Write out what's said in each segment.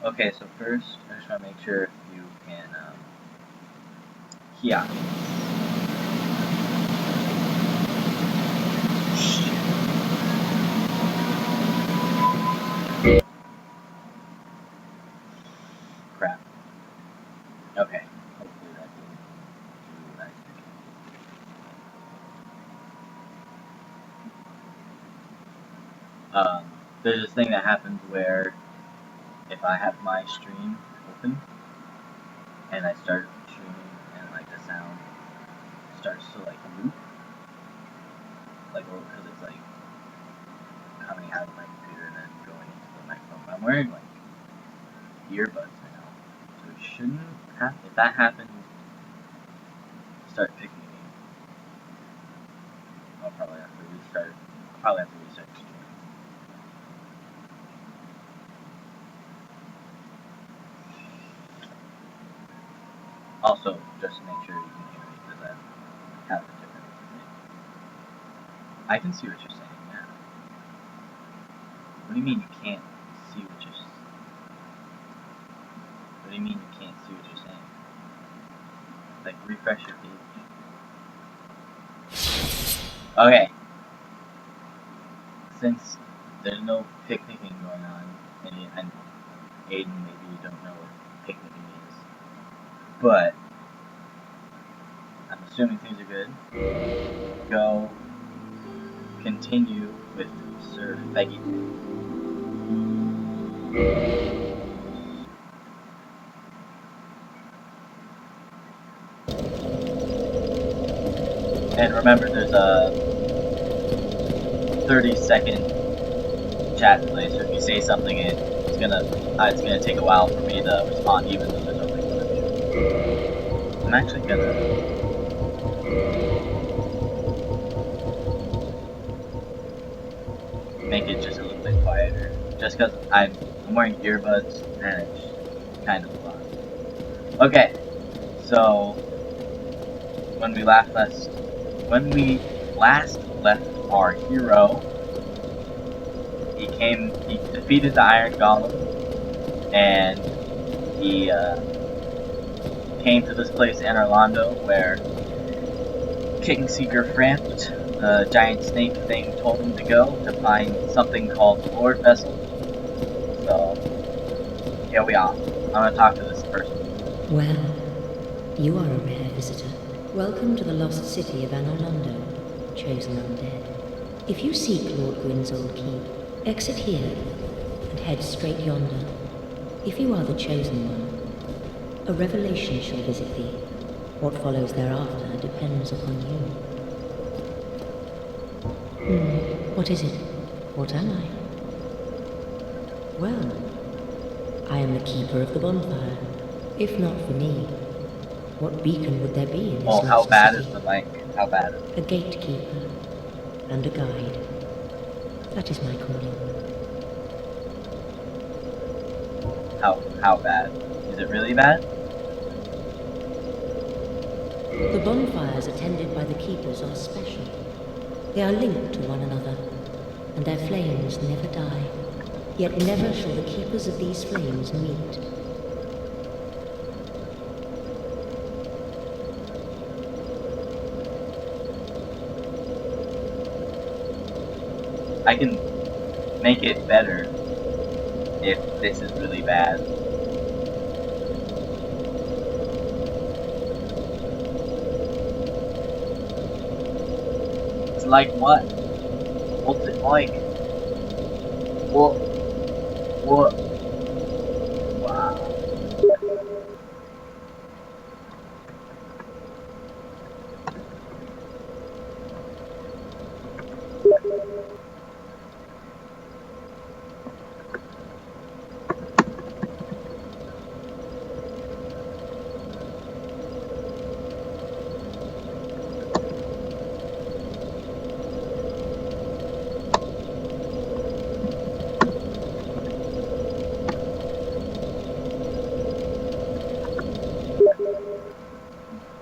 Okay, so first, I just want to make sure if you can, key options. Crap. Okay, hopefully that didn't do what I was thinking. There's this thing that happens where if I have my stream open and I start streaming and like the sound starts to like loop, like because it's like coming out of my computer and then going into the microphone. But I'm wearing like earbuds right now, so it shouldn't have. If that happens, start picking me. I'll probably have to restart. I'll probably have to restart streaming. Also, just to make sure you can hear me, because I have a different thing. I can see what you're saying, yeah. What do you mean you can't see what you're saying? What do you mean you can't see what you're saying? Like, refresh your page. Okay. Since there's no picnicking going on, and Aiden, maybe you don't know what picnicking is, but I'm assuming things are good. Go continue with Sir Peggy. And remember, there's a 30-second chat delay, so if you say something, it's gonna take a while for me to respond, even though there's only one of you. I'm actually gonna make it just a little bit quieter, just because I'm wearing earbuds and it's kind of loud. Okay, so when we last left our hero, he defeated the Iron Golem, and he came to this place, Anor Londo, where Kingseeker Frampt, the giant snake thing, told him to go to find something called the Lord Vessel. So, here we are. I'm gonna talk to this person. Well, you are a rare visitor. Welcome to the lost city of Anor Londo, chosen undead. If you seek Lord Gwyn's old keep, exit here and head straight yonder. If you are the chosen one, a revelation shall visit thee. What follows thereafter depends upon you. What is it? What am I? Well, I am the keeper of the bonfire. If not for me, what beacon would there be in this lost city? How bad is the mic? How bad? A gatekeeper and a guide. That is my calling. How bad? Is it really bad? The bonfires attended by the keepers are special. They are linked to one another, and their flames never die. Yet never shall the keepers of these flames meet. I can make it better if this is really bad. It's like what? What's it like? What? Wow.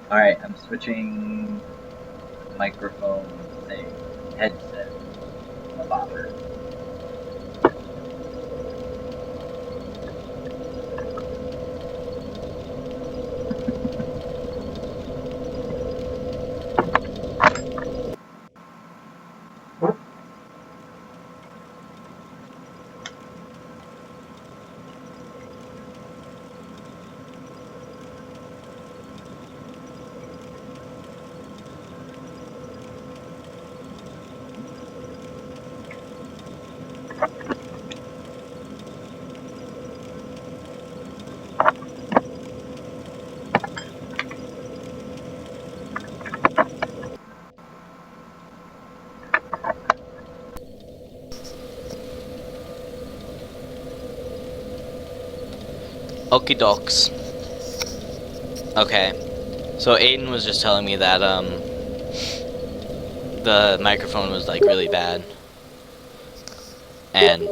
Alright, I'm switching microphone thing, headset, a bopper. Okie dokes. Okay. So Aiden was just telling me that the microphone was like really bad. And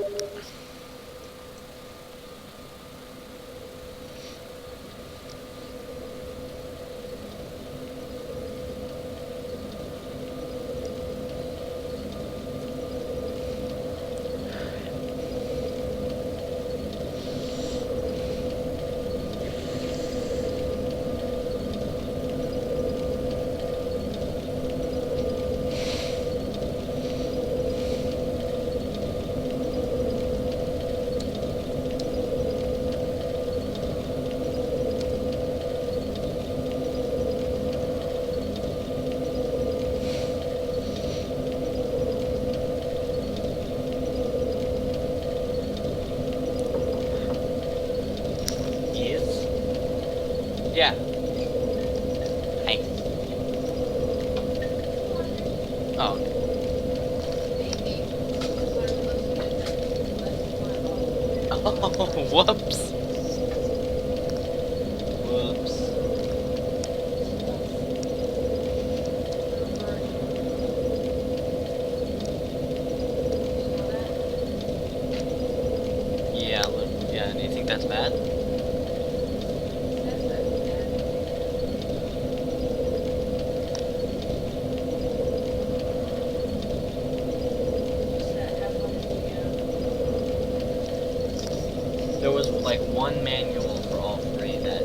yes. Yeah. Hi. Oh. Oh, whoops. Whoops. Yeah, yeah, do you think that's bad? There was like one manual for all three that...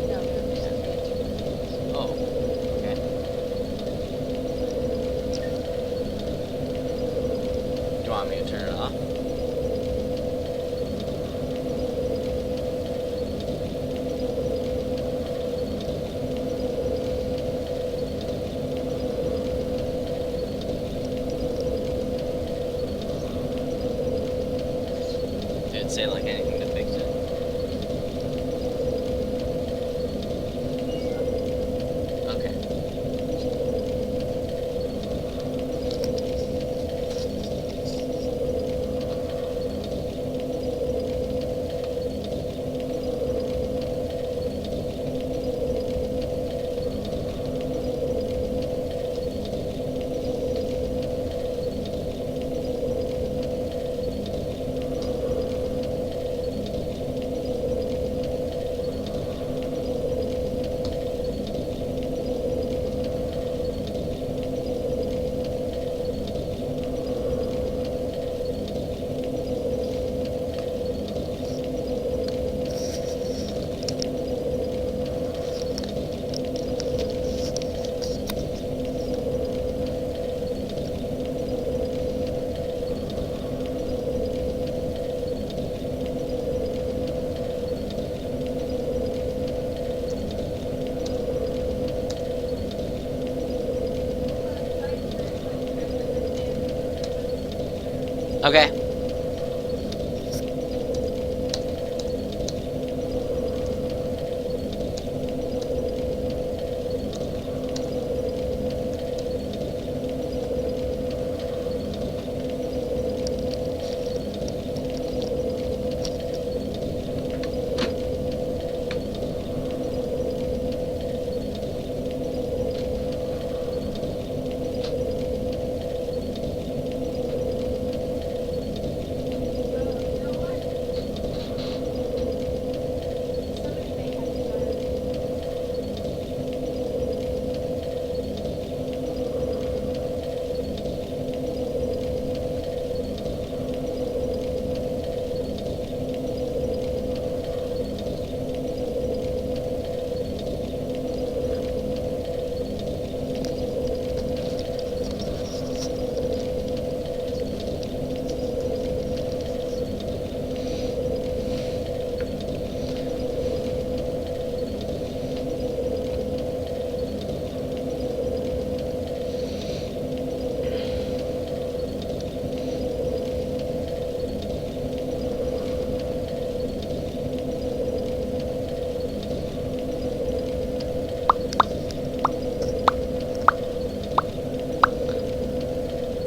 Oh, okay. Do you want me to turn it off? Did it say like anything to fix it? Okay. Okay.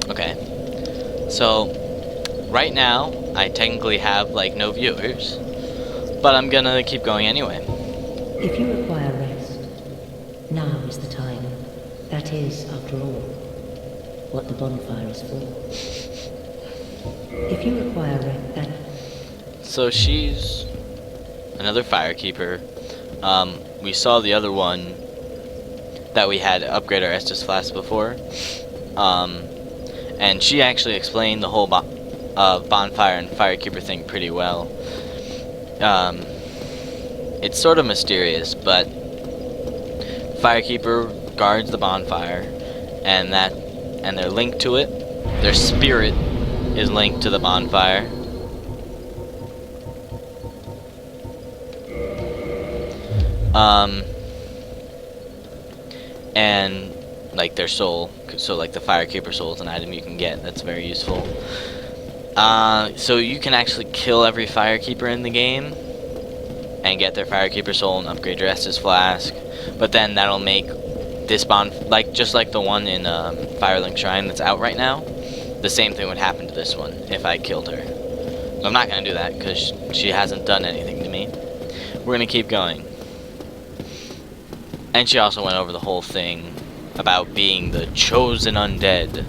Okay. So, right now, I technically have, like, no viewers. But I'm gonna keep going anyway. If you require rest, now is the time. That is, after all, what the bonfire is for. If you require rest, that... So she's another firekeeper. We saw the other one that we had to upgrade our Estus flask before. And she actually explained the whole bonfire and firekeeper thing pretty well. It's sort of mysterious, but firekeeper guards the bonfire, and they're linked to it. Their spirit is linked to the bonfire. And like their soul, so like the firekeeper soul is an item you can get that's very useful. So you can actually kill every firekeeper in the game and get their firekeeper soul and upgrade your Estus flask, but then that'll make this just like the one in Firelink Shrine that's out right now, the same thing would happen to this one if I killed her. But I'm not gonna do that because she hasn't done anything to me. We're gonna keep going. And she also went over the whole thing about being the chosen undead.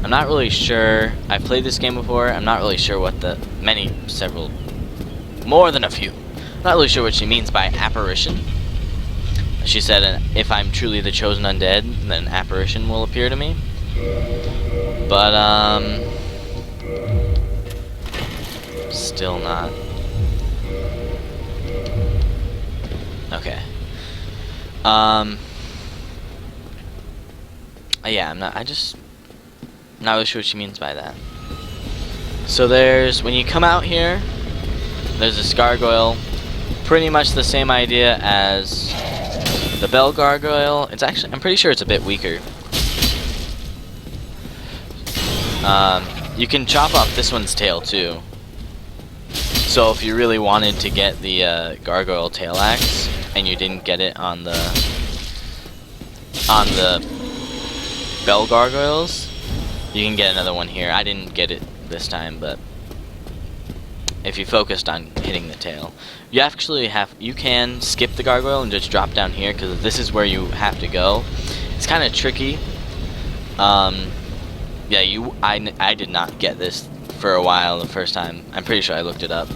I'm not really sure. I've played this game before. I'm not really sure what more than a few. Not really sure what she means by apparition. She said, if I'm truly the chosen undead, then an apparition will appear to me. But, still not. Okay. Yeah, I'm not really sure what she means by that. So when you come out here, there's this gargoyle, pretty much the same idea as the bell gargoyle. I'm pretty sure it's a bit weaker. You can chop off this one's tail too. So if you really wanted to get the gargoyle tail axe and you didn't get it on the bell gargoyles, you can get another one here. I didn't get it this time, but if you focused on hitting the tail, you can skip the gargoyle and just drop down here, because this is where you have to go. It's kind of tricky. Yeah, I did not get this for a while the first time. I'm pretty sure I looked it up.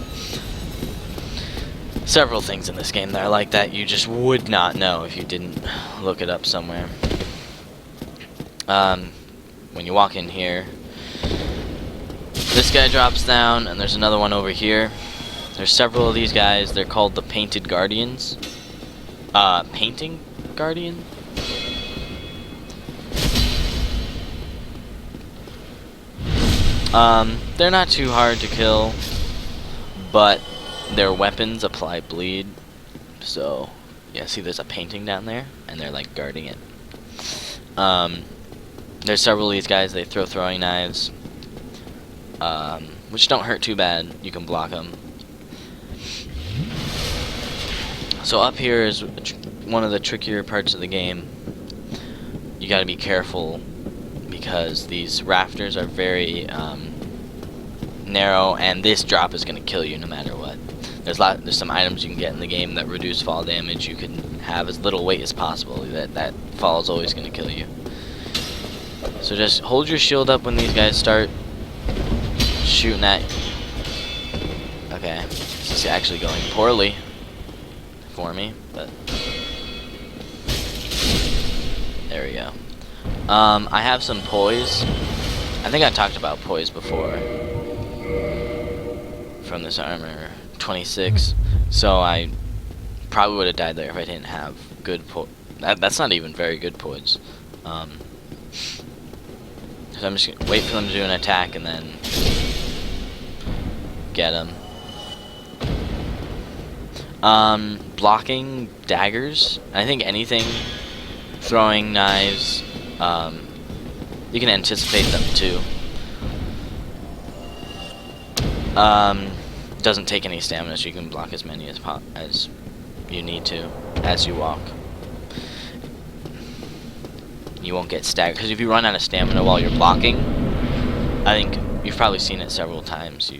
Several things in this game that are like that you just would not know if you didn't look it up somewhere. When you walk in here, this guy drops down, and there's another one over here. There's several of these guys. They're called the Painted Guardians. Painting Guardian? They're not too hard to kill, but their weapons apply bleed. So, yeah, see there's a painting down there, and they're like guarding it. There's several of these guys. They throw throwing knives, which don't hurt too bad. You can block them. So up here is one of the trickier parts of the game. You gotta be careful because these rafters are very narrow, and this drop is gonna kill you no matter what. There's some items you can get in the game that reduce fall damage. You can have as little weight as possible. That fall is always gonna kill you. So just hold your shield up when these guys start shooting at you. Okay, this is actually going poorly for me, but there we go. I have some poise. I think I talked about poise before from this armor 26, so I probably would have died there if I didn't have good poise. That's not even very good poise. So I'm just gonna wait for them to do an attack and then get them. Blocking daggers. I think anything, throwing knives. You can anticipate them too. Doesn't take any stamina, so you can block as many as you need to as you walk. You won't get staggered, because if you run out of stamina while you're blocking, I think you've probably seen it several times.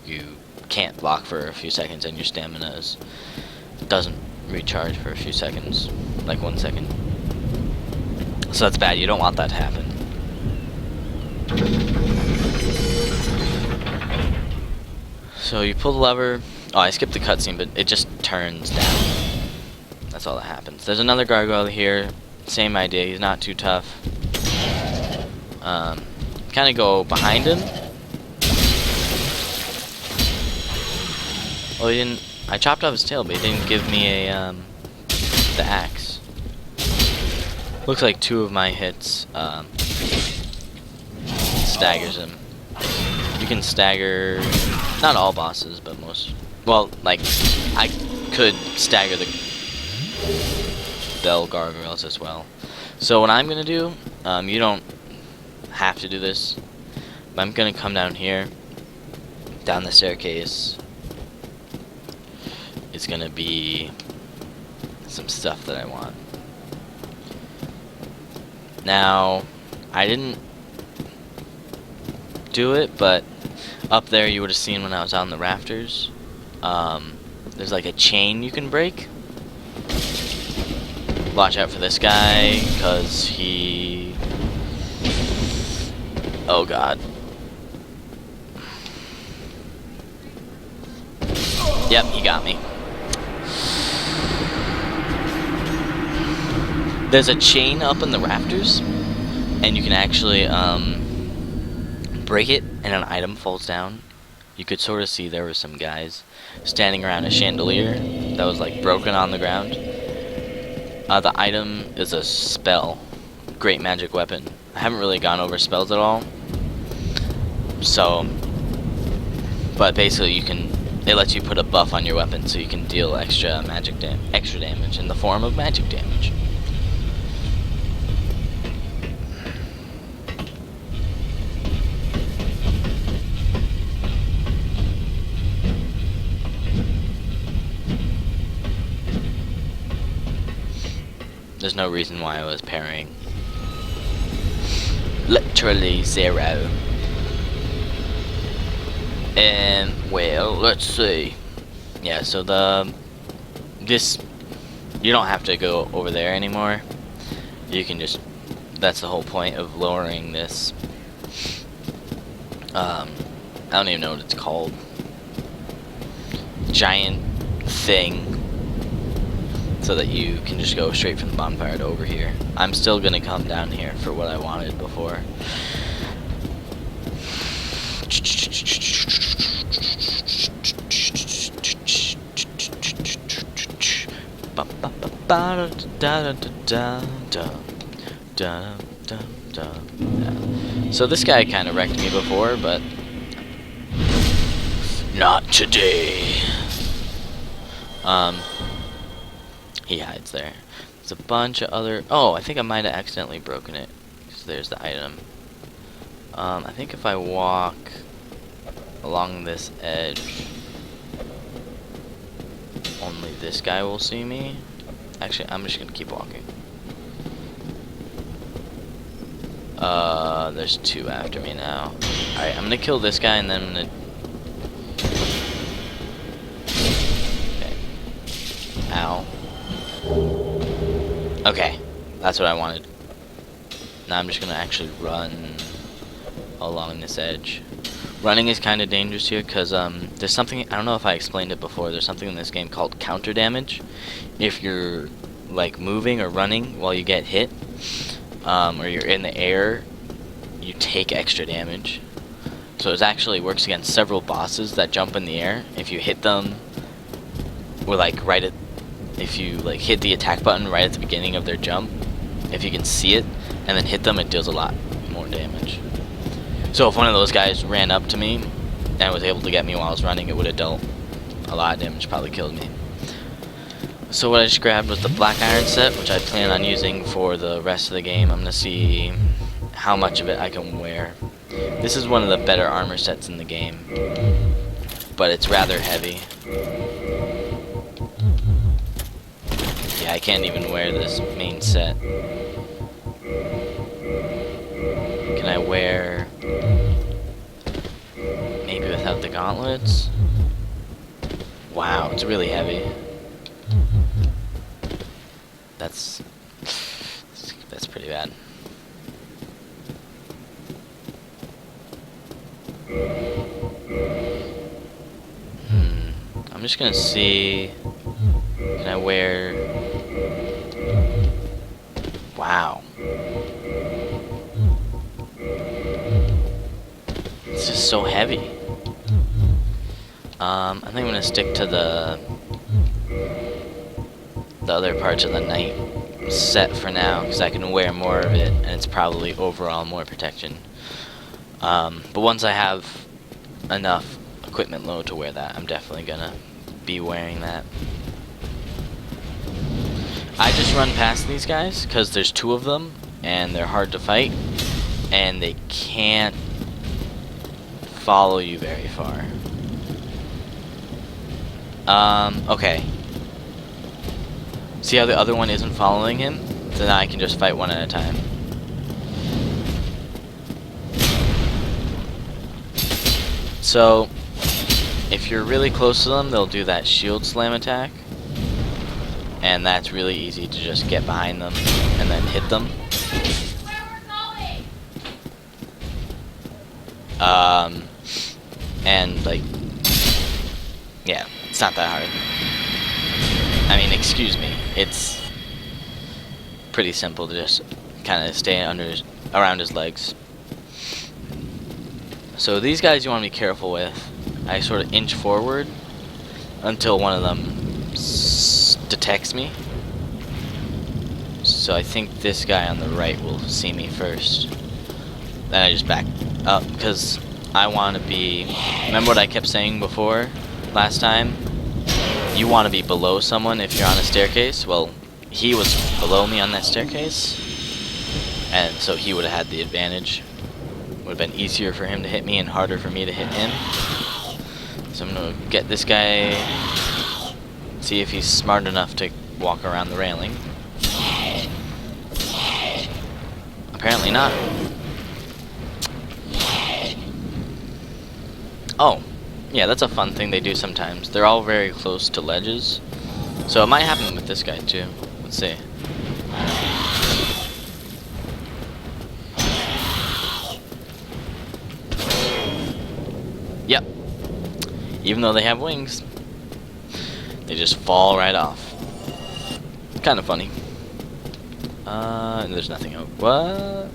You can't block for a few seconds, and your stamina doesn't recharge for a few seconds, like 1 second. So that's bad. You don't want that to happen. So you pull the lever. Oh, I skipped the cutscene, but it just turns down. That's all that happens. There's another gargoyle here. Same idea. He's not too tough. Kind of go behind him. Well, he didn't. I chopped off his tail, but he didn't give me a the axe. Looks like 2 of my hits staggers him. You can stagger not all bosses, but most. Well, like I could stagger the bell gargoyles as well. So what I'm gonna do, you don't have to do this, but I'm gonna come down here, down the staircase. It's gonna be some stuff that I want. Now, I didn't do it, but up there you would have seen when I was on the rafters. There's like a chain you can break. Watch out for this guy, because he... Oh god. Yep, he got me. There's a chain up in the rafters, and you can actually break it, and an item falls down. You could sort of see there were some guys standing around a chandelier that was like broken on the ground. The item is a spell, great magic weapon. I haven't really gone over spells at all, so, but basically it lets you put a buff on your weapon, so you can deal extra damage in the form of magic damage. There's no reason why I was parrying. Literally 0. And, well, let's see. Yeah, so you don't have to go over there anymore. You can just, that's the whole point of lowering this. I don't even know what it's called. Giant thing. So that you can just go straight from the bonfire to over here. I'm still gonna come down here for what I wanted before. So this guy kind of wrecked me before, but not today. He hides there. There's a bunch of other... Oh, I think I might have accidentally broken it. Because there's the item. I think if I walk along this edge, only this guy will see me. Actually, I'm just going to keep walking. There's 2 after me now. Alright, I'm going to kill this guy and then I'm going to... Okay. Ow. Okay, that's what I wanted. Now I'm just gonna actually run along this edge. Running is kind of dangerous here because there's something, I don't know if I explained it before, there's something in this game called counter damage. If you're like moving or running while you get hit, or you're in the air, you take extra damage. So it actually works against several bosses that jump in the air. If you hit them, or like if you like hit the attack button right at the beginning of their jump, if you can see it and then hit them, it deals a lot more damage. So if one of those guys ran up to me and was able to get me while I was running, it would have dealt a lot of damage, probably killed me. So what I just grabbed was the black iron set, which I plan on using for the rest of the game. I'm gonna see how much of it I can wear. This is one of the better armor sets in the game, but it's rather heavy. Yeah, I can't even wear this main set. Can I wear... maybe without the gauntlets? Wow, it's really heavy. That's pretty bad. I'm just gonna see. Can I wear? Wow. It's just so heavy. I think I'm gonna stick to the other parts of the knight set for now, because I can wear more of it, and it's probably overall more protection. But once I have enough equipment load to wear that, I'm definitely gonna be wearing that. I just run past these guys because there's two of them and they're hard to fight and they can't follow you very far. Okay. See how the other one isn't following him? Then I can just fight one at a time. So, if you're really close to them, they'll do that shield slam attack. And that's really easy to just get behind them and then hit them. And like, yeah, it's not that hard. I mean, excuse me, it's pretty simple to just kind of stay around his legs. So these guys you want to be careful with. I sort of inch forward until one of them detects me. So I think this guy on the right will see me first. Then I just back up because I want to be... Remember what I kept saying before last time? You want to be below someone if you're on a staircase. Well, he was below me on that staircase, and so he would have had the advantage. Would have been easier for him to hit me and harder for me to hit him. So I'm going to get this guy, see if he's smart enough to walk around the railing. Apparently not. Oh, yeah, that's a fun thing they do sometimes. They're all very close to ledges. So it might happen with this guy too. Let's see. Yep. Even though they have wings, they just fall right off. Kind of funny. And there's nothing else. What?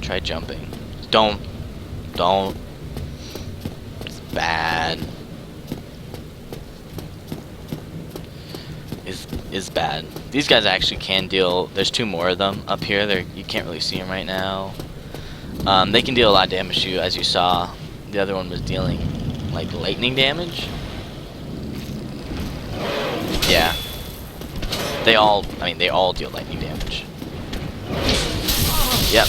Try jumping. Don't. It's bad. Is bad. These guys actually can deal. There's two more of them up here. You can't really see them right now. They can deal a lot of damage to you, as you saw. The other one was dealing like lightning damage. Yeah. They all deal lightning damage. Yep.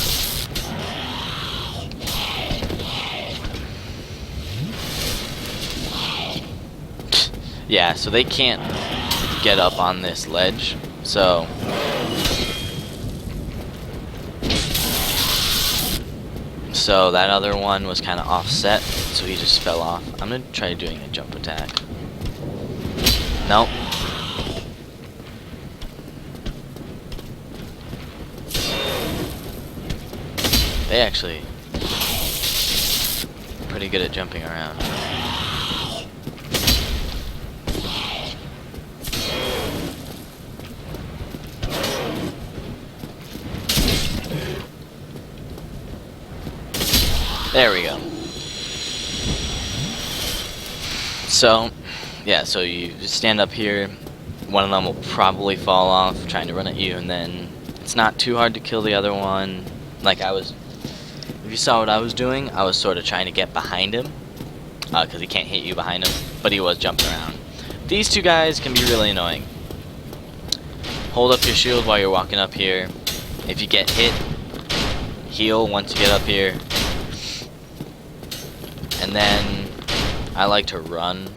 Yeah, so they can't get up on this ledge, so that other one was kind of offset, so he just fell off. I'm gonna try doing a jump attack. Nope. They actually pretty good at jumping around. There we go. So, yeah, so you stand up here, one of them will probably fall off trying to run at you, and then it's not too hard to kill the other one. Like if you saw what I was doing, I was sort of trying to get behind him, because he can't hit you behind him, but he was jumping around. These two guys can be really annoying. Hold up your shield while you're walking up here. If you get hit, heal once you get up here. And then I like to run.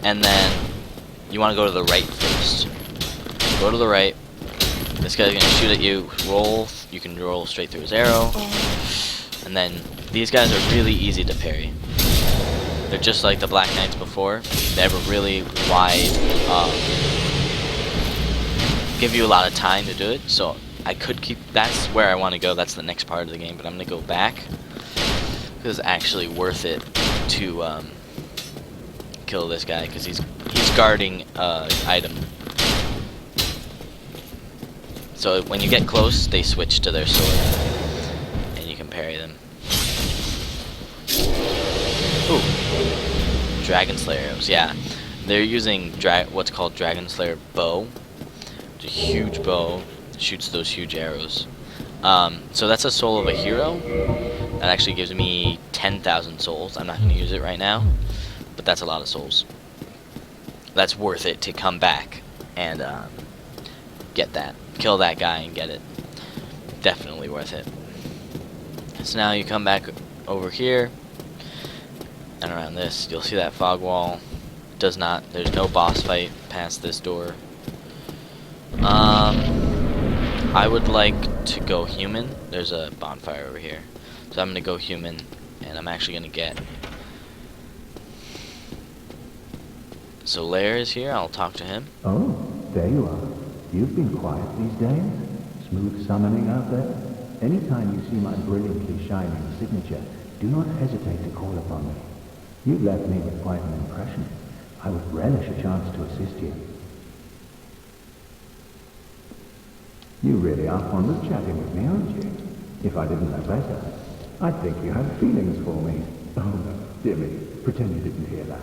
And then you want to go to the right first. Go to the right. This guy's going to shoot at you. Roll. You can roll straight through his arrow. And then these guys are really easy to parry. They're just like the Black Knights before. They have a really wide, give you a lot of time to do it. So I could keep, that's where I want to go. That's the next part of the game, but I'm going to go back. Because it's actually worth it to kill this guy, because he's guarding item. So when you get close, they switch to their sword, and you can parry them. Ooh, Dragon Slayer arrows. Yeah, they're using what's called Dragon Slayer bow. It's a huge bow that shoots those huge arrows. So that's a soul of a hero. That actually gives me 10,000 souls. I'm not going to use it right now, but that's a lot of souls. That's worth it to come back and get that. Kill that guy and get it. Definitely worth it. So now you come back over here and around this. You'll see that fog wall. There's no boss fight past this door. I would like to go human. There's a bonfire over here. So I'm going to go human, and I'm actually going to get... So Lair is here, I'll talk to him. Oh, there you are. You've been quiet these days. Smooth summoning out there. Anytime you see my brilliantly shining signature, do not hesitate to call upon me. You've left me with quite an impression. I would relish a chance to assist you. You really are fond of chatting with me, aren't you? If I didn't know better, I'd think you had feelings for me. Oh no, dear me, pretend you didn't hear that.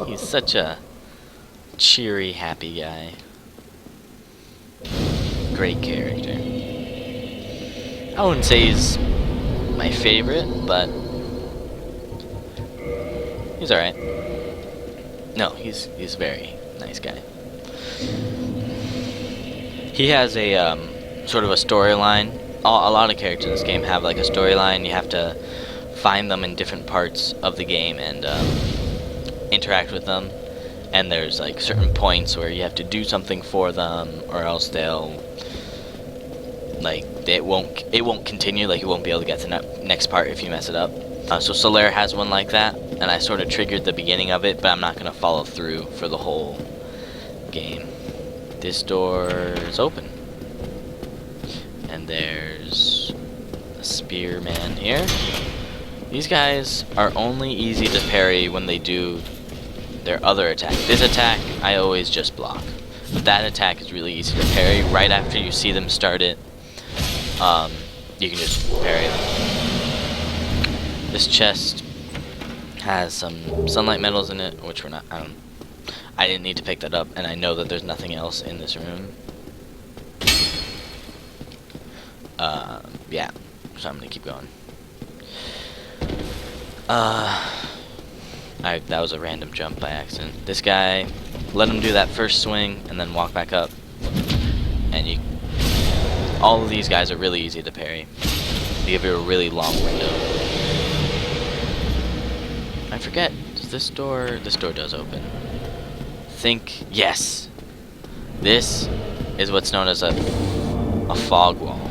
He's such a cheery, happy guy. Great character. I wouldn't say he's my favorite, but he's alright. No, he's a very nice guy. He has a sort of a storyline. A lot of characters in this game have like a storyline. You have to find them in different parts of the game and interact with them. And there's like certain points where you have to do something for them, or else they'll like it won't continue. Like you won't be able to get to the next part if you mess it up. So Solaire has one like that, and I sort of triggered the beginning of it, but I'm not gonna follow through for the whole game. This door is open. And there's a spearman here. These guys are only easy to parry when they do their other attack. This attack, I always just block. But that attack is really easy to parry. Right after you see them start it, you can just parry them. This chest has some sunlight metals in it, which we're not, I didn't need to pick that up, and I know that there's nothing else in this room. Yeah, so I'm gonna keep going. That was a random jump by accident. This guy, let him do that first swing, and then walk back up. And all of these guys are really easy to parry. They give you a really long window. I forget, this door does open. Yes, this is what's known as a fog wall,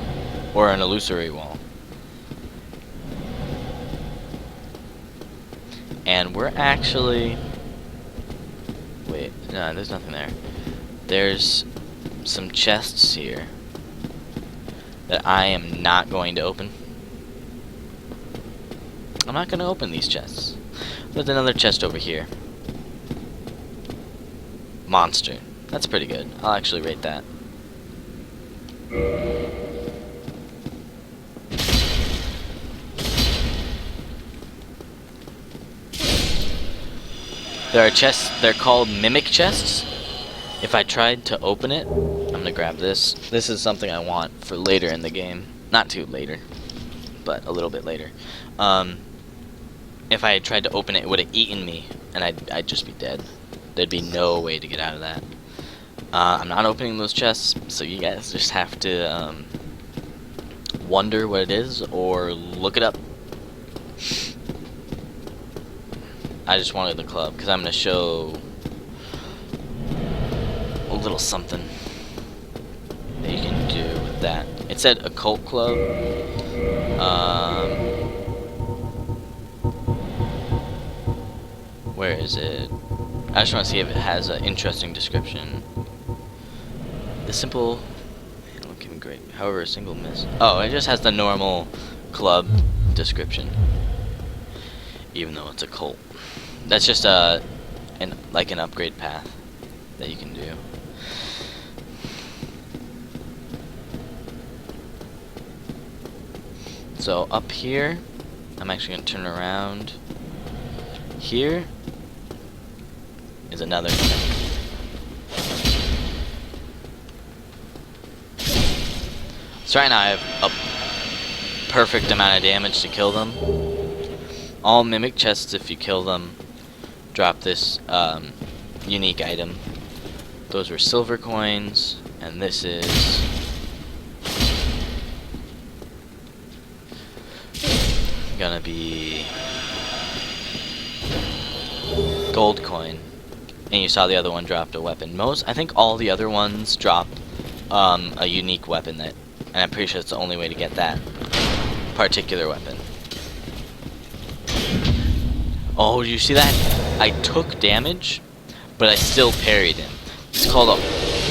or an illusory wall. And we're actually, wait, no, there's nothing there. There's some chests here that I am not going to open. I'm not going to open these chests. There's another chest over here. Monster. That's pretty good. I'll actually rate that. There are chests, they're called mimic chests. If I tried to open it, I'm gonna grab this. This is something I want for later in the game. Not too later, but a little bit later. If I had tried to open it, it would have eaten me, and I'd just be dead. There'd be no way to get out of that. I'm not opening those chests, so you guys just have to wonder what it is or look it up. I just wanted the club because I'm going to show a little something that you can do with that. It said occult club. Where is it? I just want to see if it has an interesting description. The simple... looking great. However, a single miss. Oh, it just has the normal club description. Even though it's a cult. That's just like an upgrade path that you can do. So up here, I'm actually going to turn around. Here is another thing. So right now I have a perfect amount of damage to kill them. All mimic chests, if you kill them, drop this unique item. Those were silver coins, and this is gonna be gold coin. And you saw the other one dropped a weapon. I think all the other ones drop a unique weapon and I'm pretty sure it's the only way to get that particular weapon. Oh, did you see that? I took damage, but I still parried him. It's called a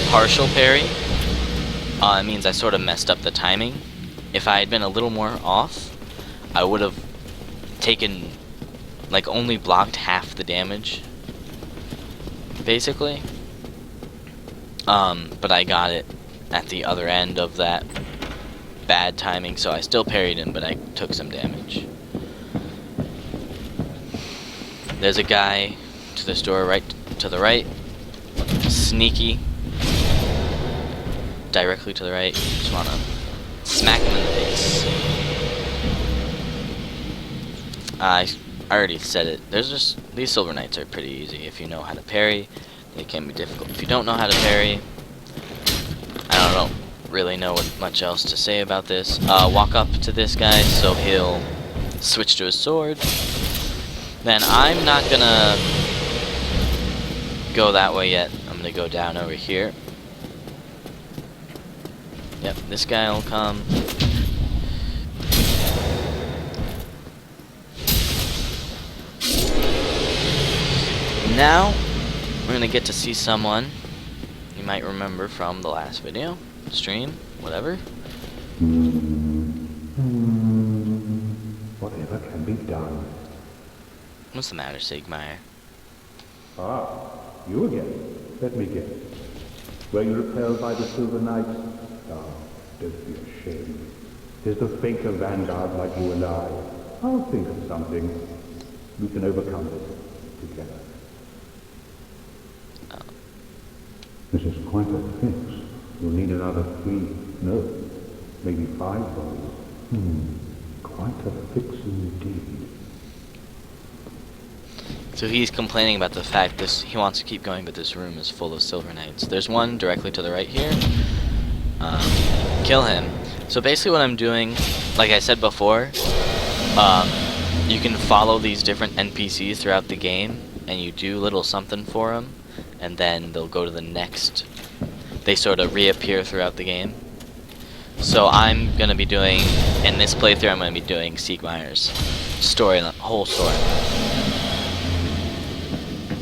partial parry. It means I sort of messed up the timing. If I had been a little more off, I would have taken, like, only blocked half the damage, basically. But I got it at the other end of that bad timing, so I still parried him, but I took some damage. There's a guy to this door right to the right. Sneaky. Directly to the right. Just wanna smack him in the face. I already said it. There's just, these Silver Knights are pretty easy. If you know how to parry, they can be difficult. If you don't know how to parry, I don't really know what much else to say about this. Walk up to this guy so he'll switch to his sword. Then I'm not gonna go that way yet. I'm gonna go down over here. Yep, this guy will come. Now, we're gonna get to see someone you might remember from the last video, stream, whatever. Whatever can be done. What's the matter, Sigmire? Ah, you again. Let me guess. Were you repelled by the Silver Knights? Ah, don't be ashamed. There's the faker vanguard like you and I. I'll think of something. We can overcome it together. This is quite a fix. You'll need another 3, no, maybe 5 bodies. Quite a fix indeed. So he's complaining about the fact he wants to keep going, but this room is full of Silver Knights. There's one directly to the right here. Kill him. So basically what I'm doing, like I said before, you can follow these different NPCs throughout the game, and you do little something for them, and then they'll go to the next. They sort of reappear throughout the game. So I'm going to be doing, in this playthrough, I'm going to be doing Sigmire's story, the whole story.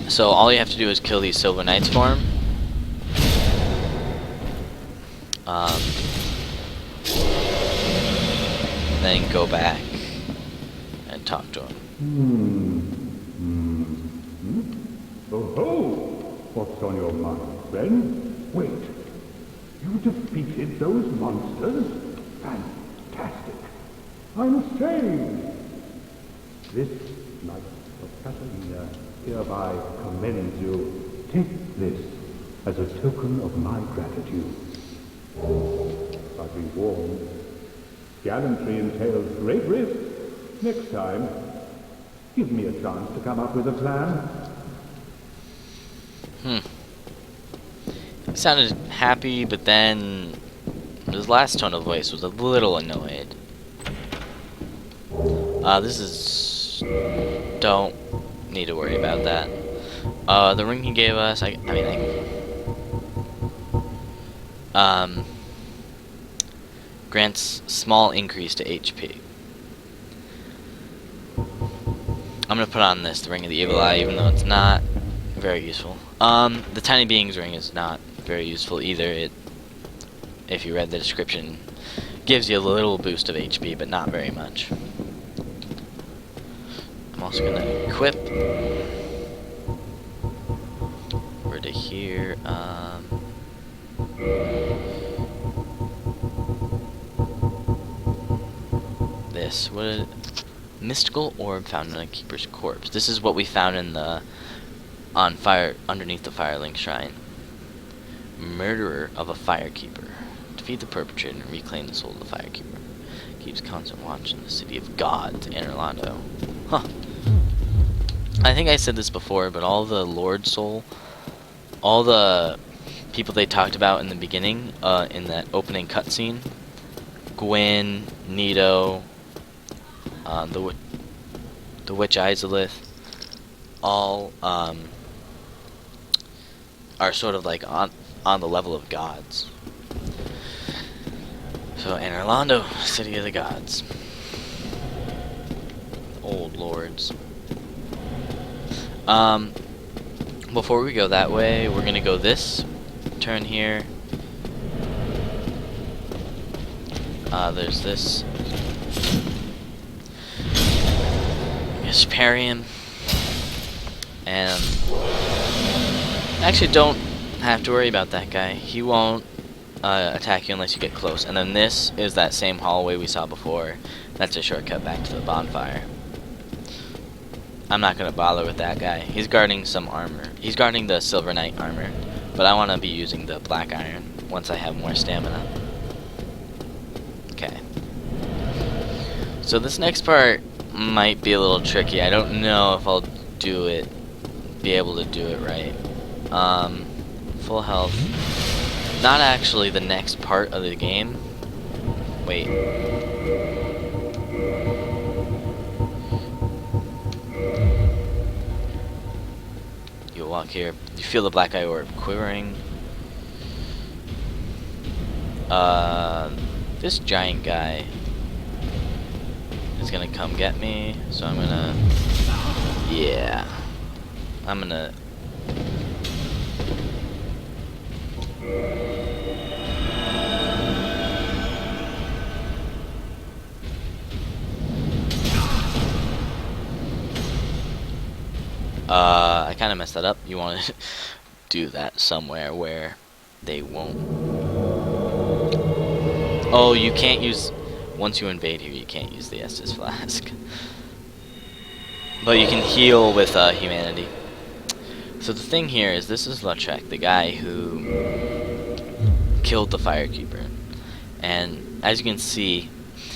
So all you have to do is kill these Silver Knights for him. Then go back and talk to him. Oh, what's on your mind, friend? Wait, you defeated those monsters? Fantastic. I'm ashamed. This Knight of Catalina hereby commends you. Take this as a token of my gratitude. But be warned, gallantry entails great risk. Next time, give me a chance to come up with a plan. He sounded happy, but then his last tone of voice was a little annoyed. This is... don't need to worry about that. The ring he gave us, grants small increase to HP. I'm I'm gonna put on this, the Ring of the Evil Eye, even though it's not very useful. The Tiny Beings Ring is not very useful either. It, if you read the description, gives you a little boost of HP, but not very much. I'm also gonna equip over to here. This mystical orb found in a keeper's corpse. This is what we found in the underneath the Firelink Shrine. Murderer of a firekeeper. Defeat the perpetrator and reclaim the soul of the firekeeper. Keeps constant watch in the city of gods, Anor Londo. Huh. I think I said this before, but all the Lord Soul, all the people they talked about in the beginning, in that opening cutscene, Gwyn, Nito, the Witch Izalith, all are sort of like on the level of gods. So Anor Londo, city of the gods, old lords. Before we go that way, we're gonna go this turn here. There's this. Just parry him, and actually don't have to worry about that guy. He won't attack you unless you get close. And then this is that same hallway we saw before. That's a shortcut back to the bonfire. I'm not gonna bother with that guy. He's guarding some armor. He's guarding the Silver Knight armor, but I want to be using the Black Iron once I have more stamina. Okay. So this next part might be a little tricky. I don't know if I'll be able to do it right. Full health. Not actually the next part of the game. Wait. You walk here. You feel the Black Eye Orb quivering. This giant guy is gonna come get me, so I'm gonna, yeah, I'm gonna, I kind of messed that up. You want to do that somewhere where they won't. Oh, you can't use, once you invade here, you can't use the Estus Flask. But you can heal with humanity. So the thing here is, this is Lautrec, the guy who killed the Firekeeper. And as you can see,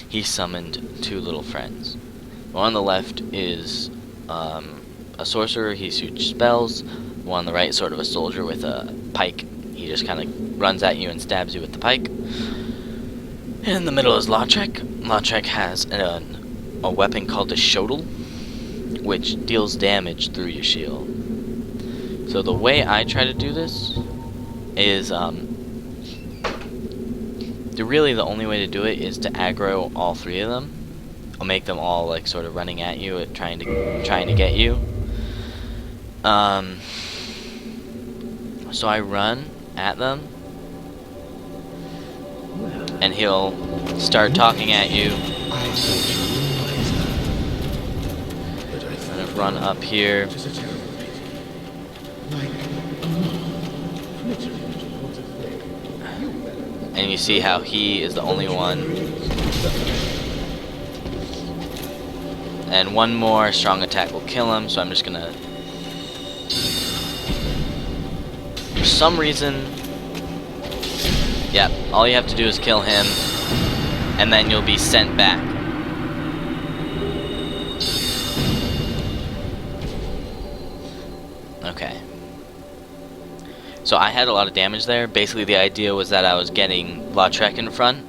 he summoned two little friends. The one on the left is a sorcerer, he shoots spells. The one on the right is sort of a soldier with a pike. He just kind of runs at you and stabs you with the pike. In the middle is Lautrec. Lautrec has a weapon called a Shodel, which deals damage through your shield. So the way I try to do this is, really the only way to do it is to aggro all three of them. I'll make them all like sort of running at you, trying to get you. So I run at them, and he'll start talking at you. Kind of run up here. And you see how he is the only one. And one more strong attack will kill him, so I'm just gonna... For some reason... Yep, all you have to do is kill him, and then you'll be sent back. Okay. So I had a lot of damage there. Basically the idea was that I was getting Lautrec in front.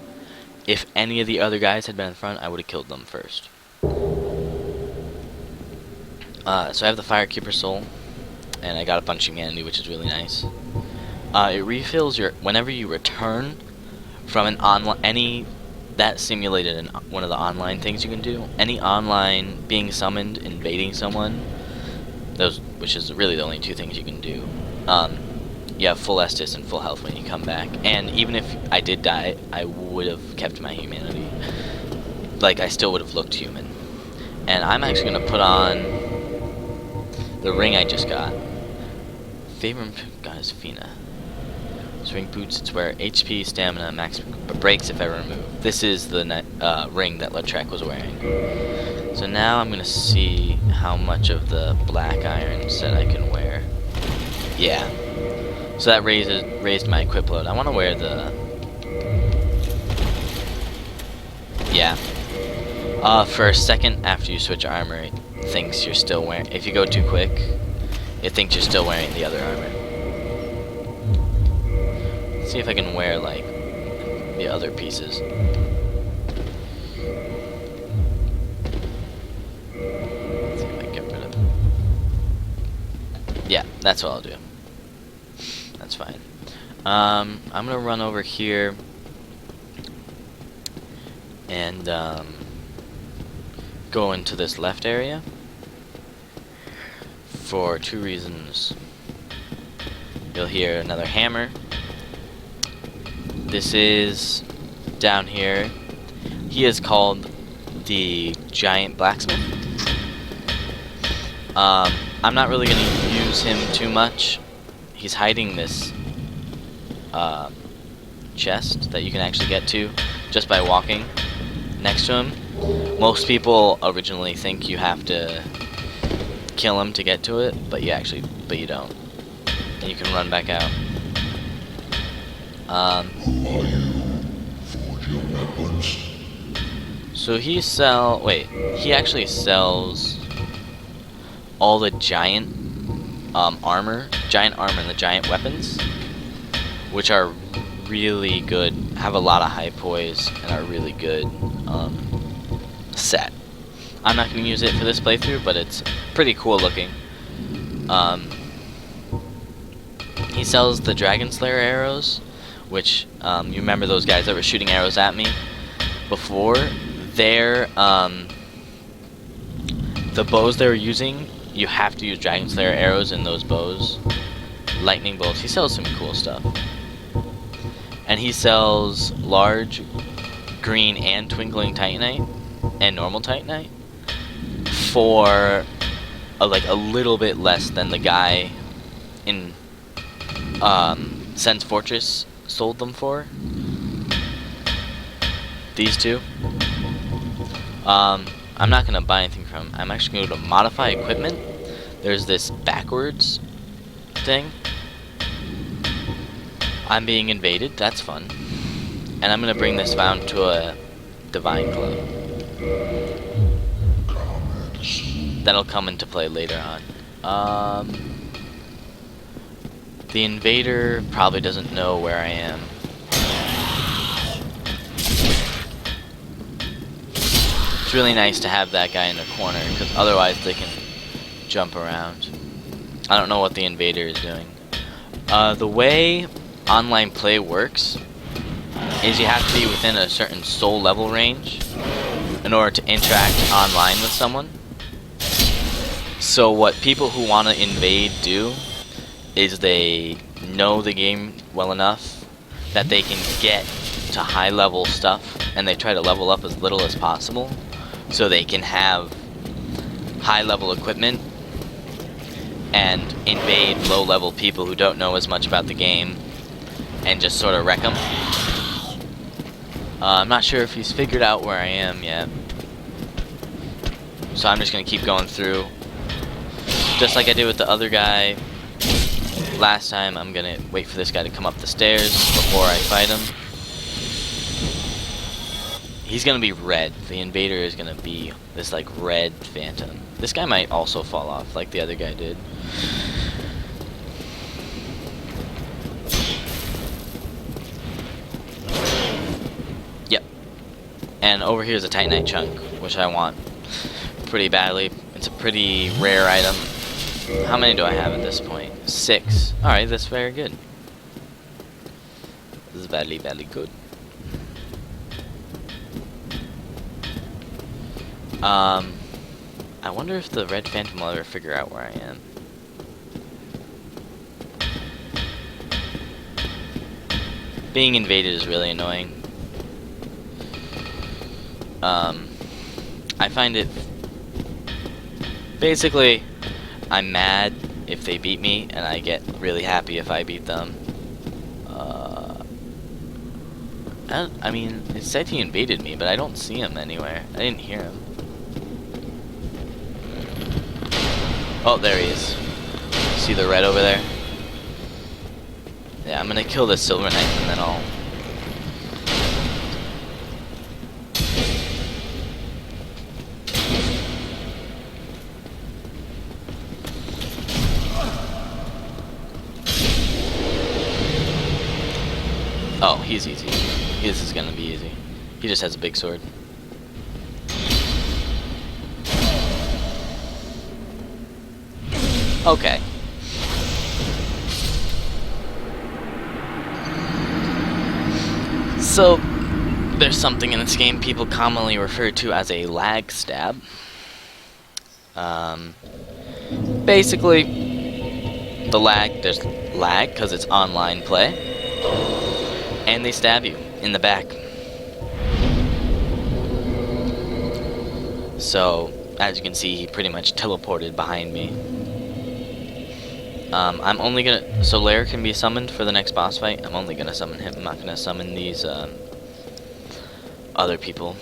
If any of the other guys had been in front, I would have killed them first. So I have the Firekeeper Soul, and I got a bunch of humanity, which is really nice. It refills your, whenever you return from an that simulated one of the online things you can do. Any online being summoned, invading someone, which is really the only two things you can do. You have full Estus and full health when you come back. And even if I did die, I would have kept my humanity. Like, I still would have looked human. And I'm actually going to put on the ring I just got. Favorite goddess Fina. Ring boots, it's where HP, stamina, max breaks if ever removed. This is the ring that Lautrec was wearing. So now I'm going to see how much of the black iron set I can wear. Yeah. So that raised my equip load. I want to wear the... Yeah. For a second after you switch armor, it thinks you're still wearing... If you go too quick, it thinks you're still wearing the other armor. Let's see if I can wear, like, the other pieces. Let's see if I can get rid of... Yeah, that's what I'll do. That's fine. I'm gonna run over here and go into this left area for two reasons. You'll hear another hammer. This is down here. He is called the Giant Blacksmith. I'm not really gonna use him too much. He's hiding this chest that you can actually get to just by walking next to him. Most people originally think you have to kill him to get to it, but you don't. And you can run back out. Who are you? Forge your weapons? So he actually sells all the giant armor and the giant weapons, which are really good, have a lot of high poise, and are really good set. I'm not going to use it for this playthrough, but it's pretty cool looking. He sells the Dragon Slayer arrows, which, you remember those guys that were shooting arrows at me before? They're, the bows they were using, you have to use Dragon Slayer arrows in those bows. Lightning bolts. He sells some cool stuff. And he sells large, green, and twinkling Titanite, and normal Titanite, for like a little bit less than the guy in Sen's Fortress sold them for. These two. I'm not gonna buy anything from him. I'm actually gonna go to modify equipment. There's this backwards thing. I'm being invaded. That's fun. And I'm gonna bring this down to a divine club. That'll come into play later on. The invader probably doesn't know where I am. It's really nice to have that guy in the corner, because otherwise they can jump around. I don't know what the invader is doing. The way online play works is you have to be within a certain soul level range in order to interact online with someone. So what people who want to invade do is they know the game well enough that they can get to high level stuff, and they try to level up as little as possible so they can have high level equipment and invade low level people who don't know as much about the game and just sort of wreck them. I'm not sure if he's figured out where I am yet, so I'm just gonna keep going through just like I did with the other guy last time. I'm gonna wait for this guy to come up the stairs before I fight him. He's gonna be red. The invader is gonna be this like red phantom. This guy might also fall off like the other guy did. Yep. And over here is a Titanite chunk, which I want pretty badly. It's a pretty rare item. How many do I have at this point? 6. Alright, that's very good. This is badly, badly good. I wonder if the Red Phantom will ever figure out where I am. Being invaded is really annoying. I find it... Basically, I'm mad if they beat me, and I get really happy if I beat them. I mean, it said he invaded me, but I don't see him anywhere. I didn't hear him. Oh, there he is. See the red over there? Yeah, I'm gonna kill this Silver Knight, and then I'll... Oh, he's easy. This is gonna be easy. He just has a big sword. Okay. So, there's something in this game people commonly refer to as a lag stab. Basically, there's lag because it's online play, and they stab you in the back. So, as you can see, he pretty much teleported behind me. I'm only gonna... So Lair can be summoned for the next boss fight. I'm only gonna summon him. I'm not gonna summon these, other people.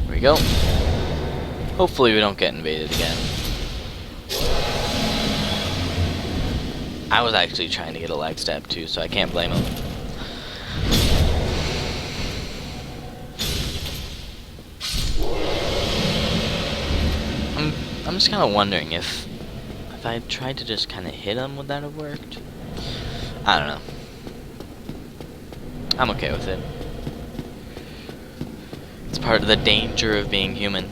Here we go. Hopefully we don't get invaded again. I was actually trying to get a lag stab too, so I can't blame him. I'm just kind of wondering if I tried to just kind of hit him, would that have worked? I don't know. I'm okay with it. It's part of the danger of being human.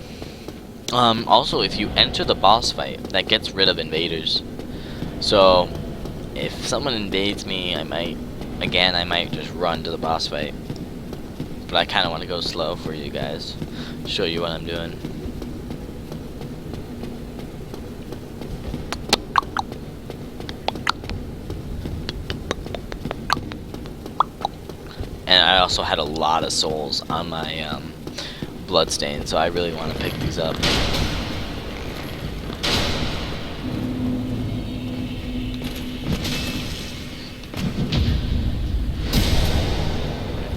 Also, if you enter the boss fight, that gets rid of invaders. So, if someone invades me, I might just run to the boss fight. But I kind of want to go slow for you guys. Show you what I'm doing. And I also had a lot of souls on my bloodstain, so I really want to pick these up.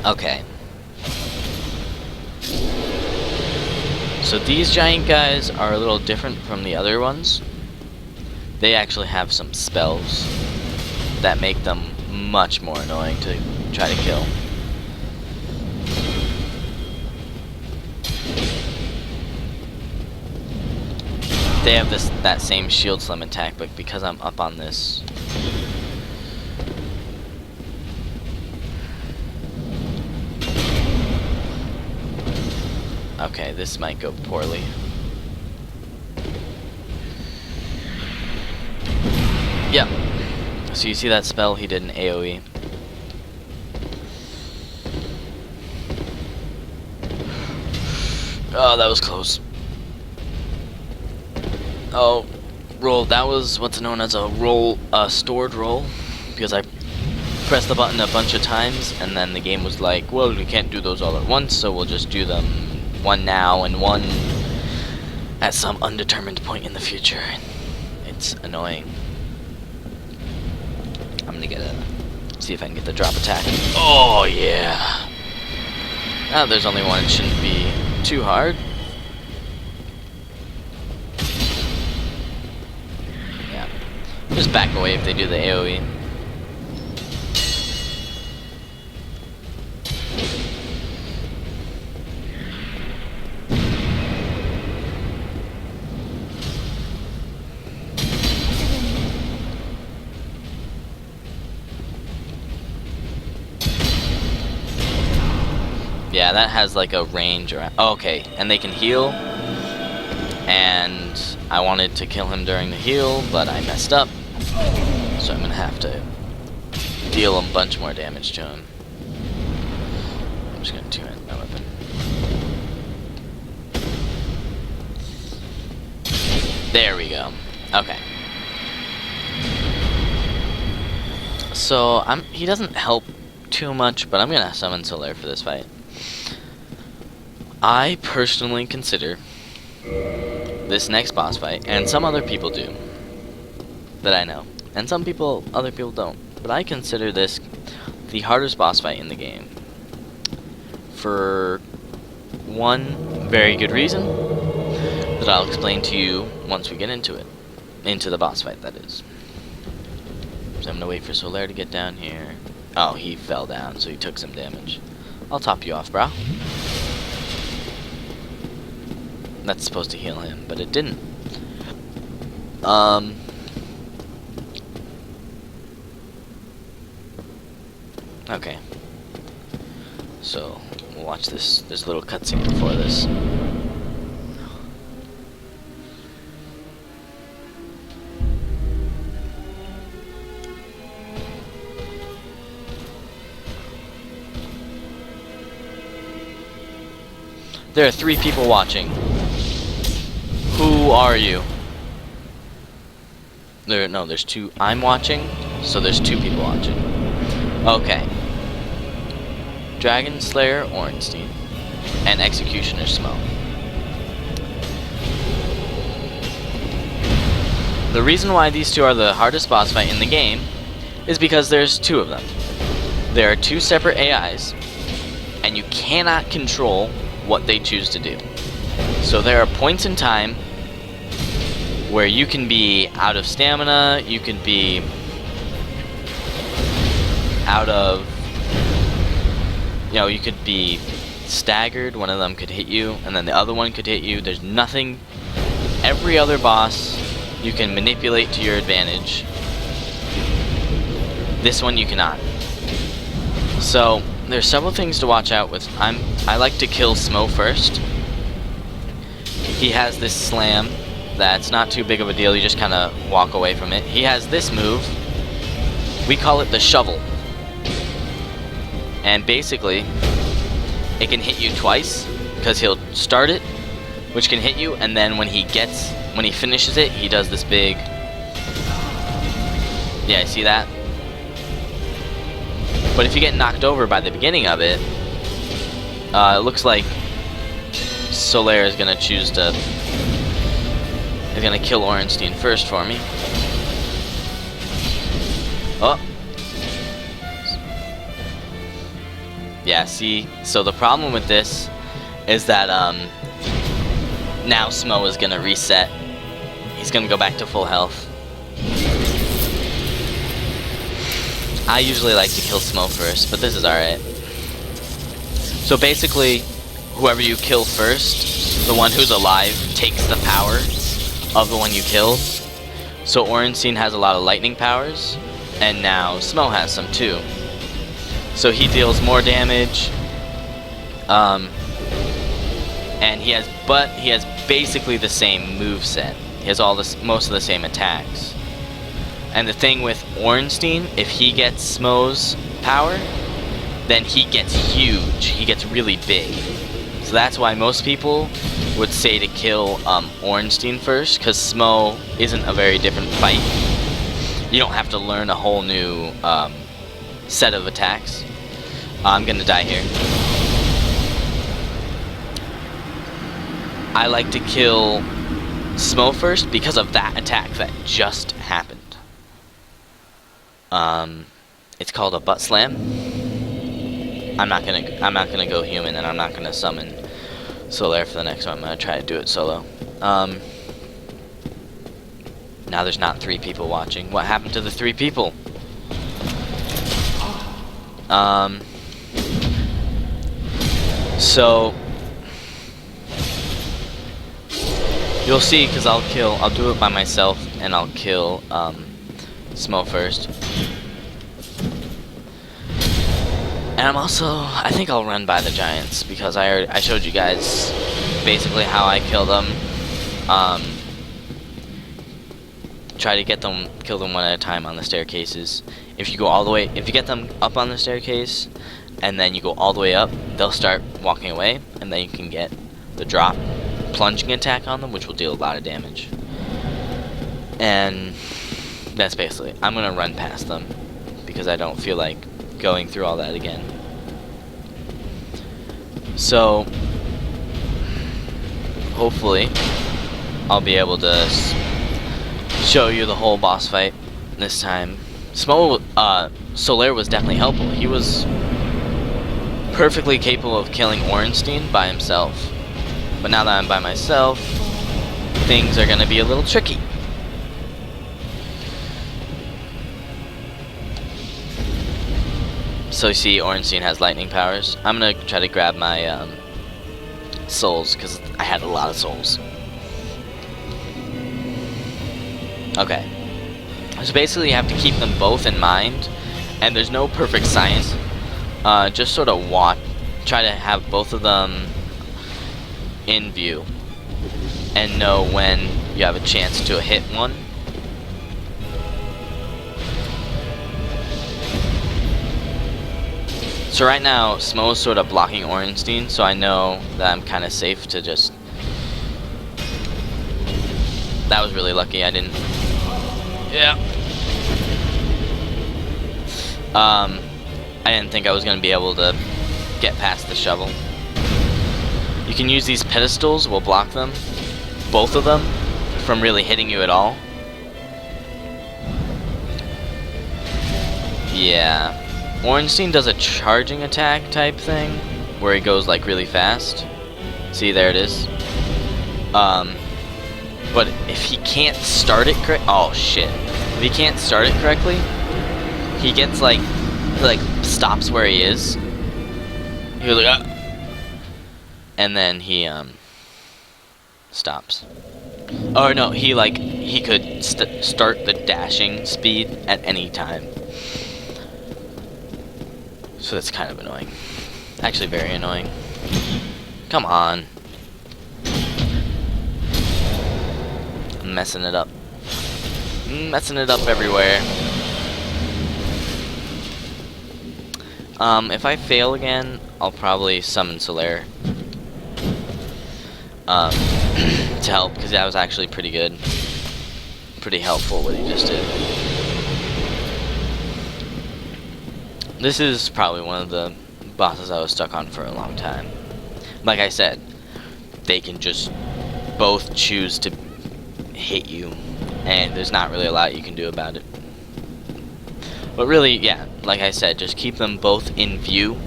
Okay. So these giant guys are a little different from the other ones. They actually have some spells that make them much more annoying to try to kill. They have that same shield slim attack, but because I'm up on this, okay, this might go poorly. Yep. So you see that spell he did an AoE. Oh, that was close. Oh, roll. That was what's known as a stored roll, because I pressed the button a bunch of times, and then the game was like, well, we can't do those all at once, so we'll just do them one now and one at some undetermined point in the future. It's annoying. I'm gonna see if I can get the drop attack. Oh, yeah. Now there's only one. It shouldn't be too hard. Just back away if they do the AoE. Yeah, that has like a range around. Oh, okay, and they can heal. And I wanted to kill him during the heal, but I messed up. So I'm gonna have to deal a bunch more damage to him. I'm just gonna two-hand my weapon. There we go. Okay. So he doesn't help too much, but I'm gonna summon Solaire for this fight. I personally consider this next boss fight, and some other people do, that I know, and other people don't, but I consider this the hardest boss fight in the game. For one very good reason that I'll explain to you once we get into it. Into the boss fight, that is. So I'm gonna wait for Solaire to get down here. Oh, he fell down, so he took some damage. I'll top you off, bro. That's supposed to heal him, but it didn't. Okay. So, we'll watch this. There's a little cutscene before this. There are 3 people watching. Who are you? There's 2. I'm watching, so there's 2 people watching. Okay. Dragon Slayer Ornstein and Executioner Smo. The reason why these 2 are the hardest boss fight in the game is because there's 2 of them. There are 2 separate AIs, and you cannot control what they choose to do. So there are points in time where you can be out of stamina, you can be out of, you could be staggered, one of them could hit you, and then the other one could hit you. There's nothing, every other boss you can manipulate to your advantage. This one you cannot. So, there's several things to watch out with. I like to kill Smo first. He has this slam that's not too big of a deal, you just kind of walk away from it. He has this move, we call it the shovel. And basically, it can hit you twice, because he'll start it, which can hit you, and then when he finishes it, he does this big, yeah, see that? But if you get knocked over by the beginning of it, it looks like Solaire is gonna kill Ornstein first for me. Oh. Yeah, see, so the problem with this is that now Smo is gonna reset. He's gonna go back to full health. I usually like to kill Smo first, but this is alright. So basically, whoever you kill first, the one who's alive, takes the power of the one you killed. So Ornstein has a lot of lightning powers, and now Smo has some too. So he deals more damage, and he has basically the same moveset. He has most of the same attacks. And the thing with Ornstein, if he gets Smo's power, then he gets huge. He gets really big. So that's why most people would say to kill Ornstein first, because Smo isn't a very different fight. You don't have to learn a whole new set of attacks. I'm gonna die here. I like to kill Smo first because of that attack that just happened. It's called a butt slam. I'm not gonna go human, and I'm not gonna summon Solaire for the next one. I'm gonna try to do it solo. Now there's not 3 people watching. What happened to the 3 people? So you'll see, because I'll do it by myself, and I'll kill Smo first. And I think I'll run by the giants, because I showed you guys basically how I kill them. try to kill them one at a time on the staircases. If you go all the way, if you get them up on the staircase, and then you go all the way up, they'll start walking away, and then you can get the drop plunging attack on them, which will deal a lot of damage. And that's basically, I'm gonna run past them because I don't feel like going through all that again. So hopefully I'll be able to show you the whole boss fight this time. Solaire was definitely helpful. He was perfectly capable of killing Ornstein by himself. But now that I'm by myself, things are gonna be a little tricky. So you see Ornstein has lightning powers. I'm gonna try to grab my souls, because I had a lot of souls. Okay. So basically you have to keep them both in mind, and there's no perfect science. Just sort of try to have both of them in view, and know when you have a chance to hit one. So right now, Smo is sort of blocking Ornstein, so I know that I'm kind of safe to just... That was really lucky, I didn't... Yeah. I didn't think I was going to be able to get past the shovel. You can use these pedestals, we'll block them, both of them, from really hitting you at all. Yeah. Ornstein does a charging attack type thing, where he goes like really fast. See, there it is. But if he can't start it oh shit. If he can't start it correctly, he gets like, stops where he is. He goes like, and then he, stops. Or no, he could start the dashing speed at any time. So that's kind of annoying. Actually very annoying. Come on. I'm messing it up. Messing it up everywhere. If I fail again, I'll probably summon Solaire. To help, because that was actually pretty good. Pretty helpful what he just did. This is probably one of the bosses I was stuck on for a long time. Like I said, they can just both choose to hit you, and there's not really a lot you can do about it. But really, yeah, like I said, just keep them both in view,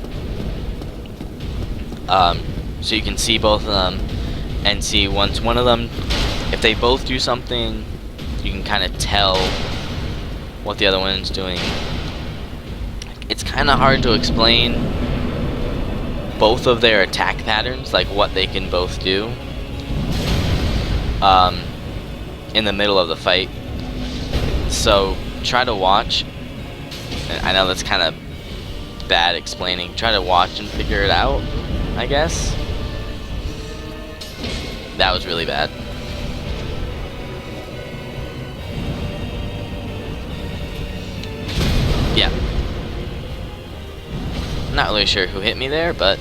so you can see both of them, and see once one of them, if they both do something, you can kind of tell what the other one's doing. It's kind of hard to explain both of their attack patterns, like what they can both do, in the middle of the fight. So try to watch. I know that's kind of bad explaining. Try to watch and figure it out, I guess. That was really bad. Yeah. Not really sure who hit me there, but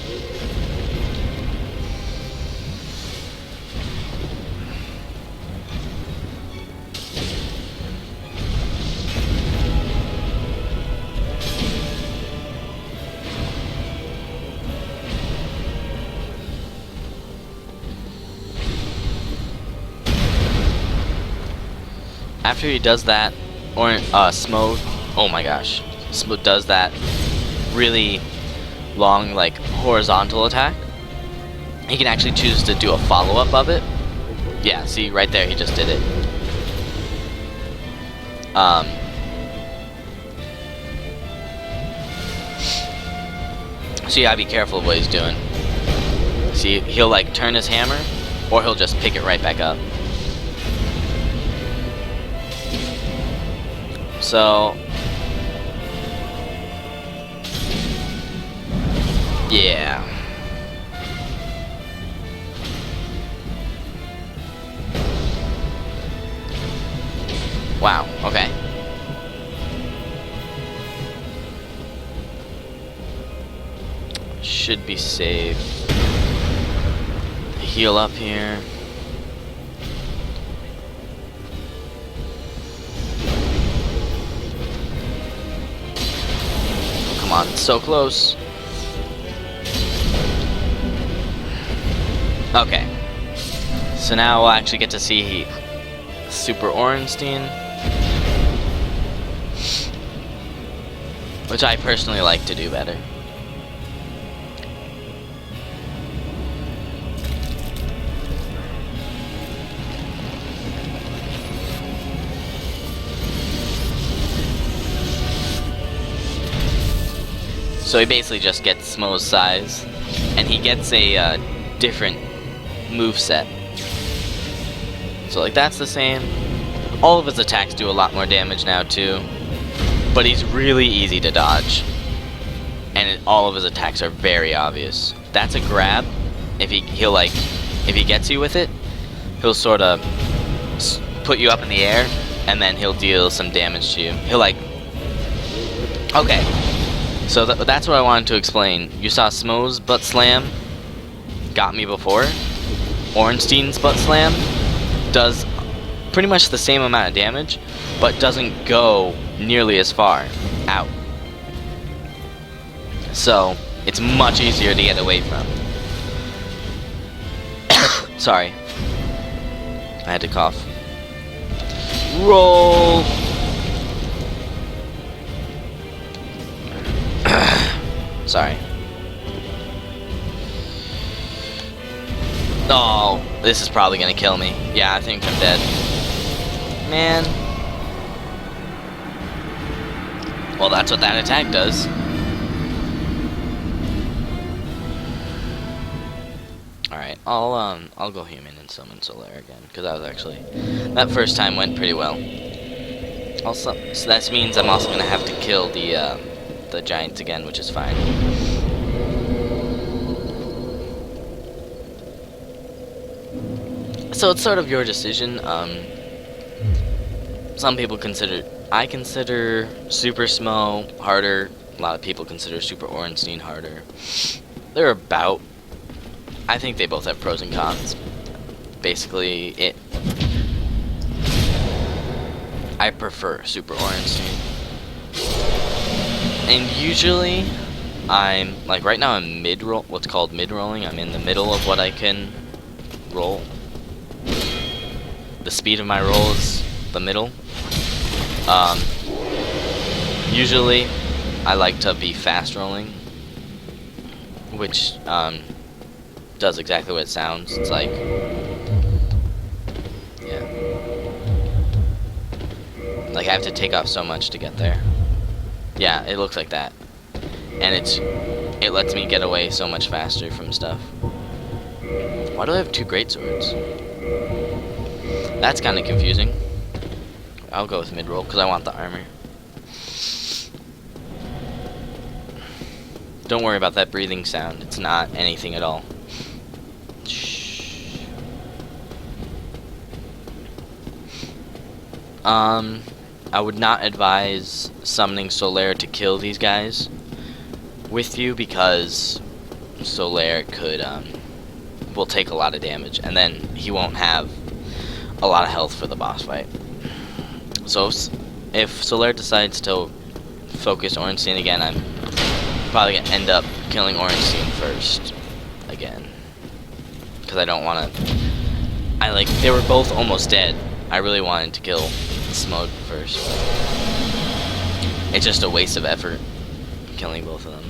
after he does that, or Smo, oh my gosh, Smo does that really long, like, horizontal attack, he can actually choose to do a follow-up of it. Yeah, see, right there, he just did it. So you gotta be careful of what he's doing. See, he'll, like, turn his hammer, or he'll just pick it right back up. So, yeah. Wow, should be safe. Heal up here. Come on, it's so close. Okay. So now we'll actually get to see Super Ornstein, which I personally like to do better. So he basically just gets Smo's size, and he gets a different move set. So like that's the same. All of his attacks do a lot more damage now too, but he's really easy to dodge, and all of his attacks are very obvious. That's a grab. If he gets you with it, he'll sort of put you up in the air, and then he'll deal some damage to you. He'll like, okay. So that's what I wanted to explain. You saw Smo's butt slam got me before. Ornstein's butt slam does pretty much the same amount of damage, but doesn't go nearly as far out. So it's much easier to get away from. Sorry, I had to cough. Roll. Sorry. Oh, this is probably gonna kill me. Yeah, I think I'm dead. Man. Well, that's what that attack does. Alright, I'll go human and summon Solaire again, because that first time went pretty well. Also, so that means I'm also gonna have to kill the giants again, which is fine. So it's sort of your decision. Some people I consider Super Smo harder. A lot of people consider Super Ornstein harder. They're about, I think they both have pros and cons. Basically, I prefer Super Ornstein. And usually, I'm, like right now I'm mid-roll, what's called mid-rolling. I'm in the middle of what I can roll. The speed of my roll is the middle. Usually, I like to be fast rolling, which does exactly what it sounds. It's like, yeah, like I have to take off so much to get there. Yeah, it looks like that, and it lets me get away so much faster from stuff. Why do I have two greatswords? That's kind of confusing. I'll go with mid-roll because I want the armor. Don't worry about that breathing sound. It's not anything at all. Shh. I would not advise summoning Solaire to kill these guys with you, because Solaire will take a lot of damage, and then he won't have a lot of health for the boss fight. So if Solaire decides to focus Ornstein again, I'm probably gonna end up killing Ornstein first again, because I don't want to. They were both almost dead. I really wanted to kill Smo first. It's just a waste of effort killing both of them.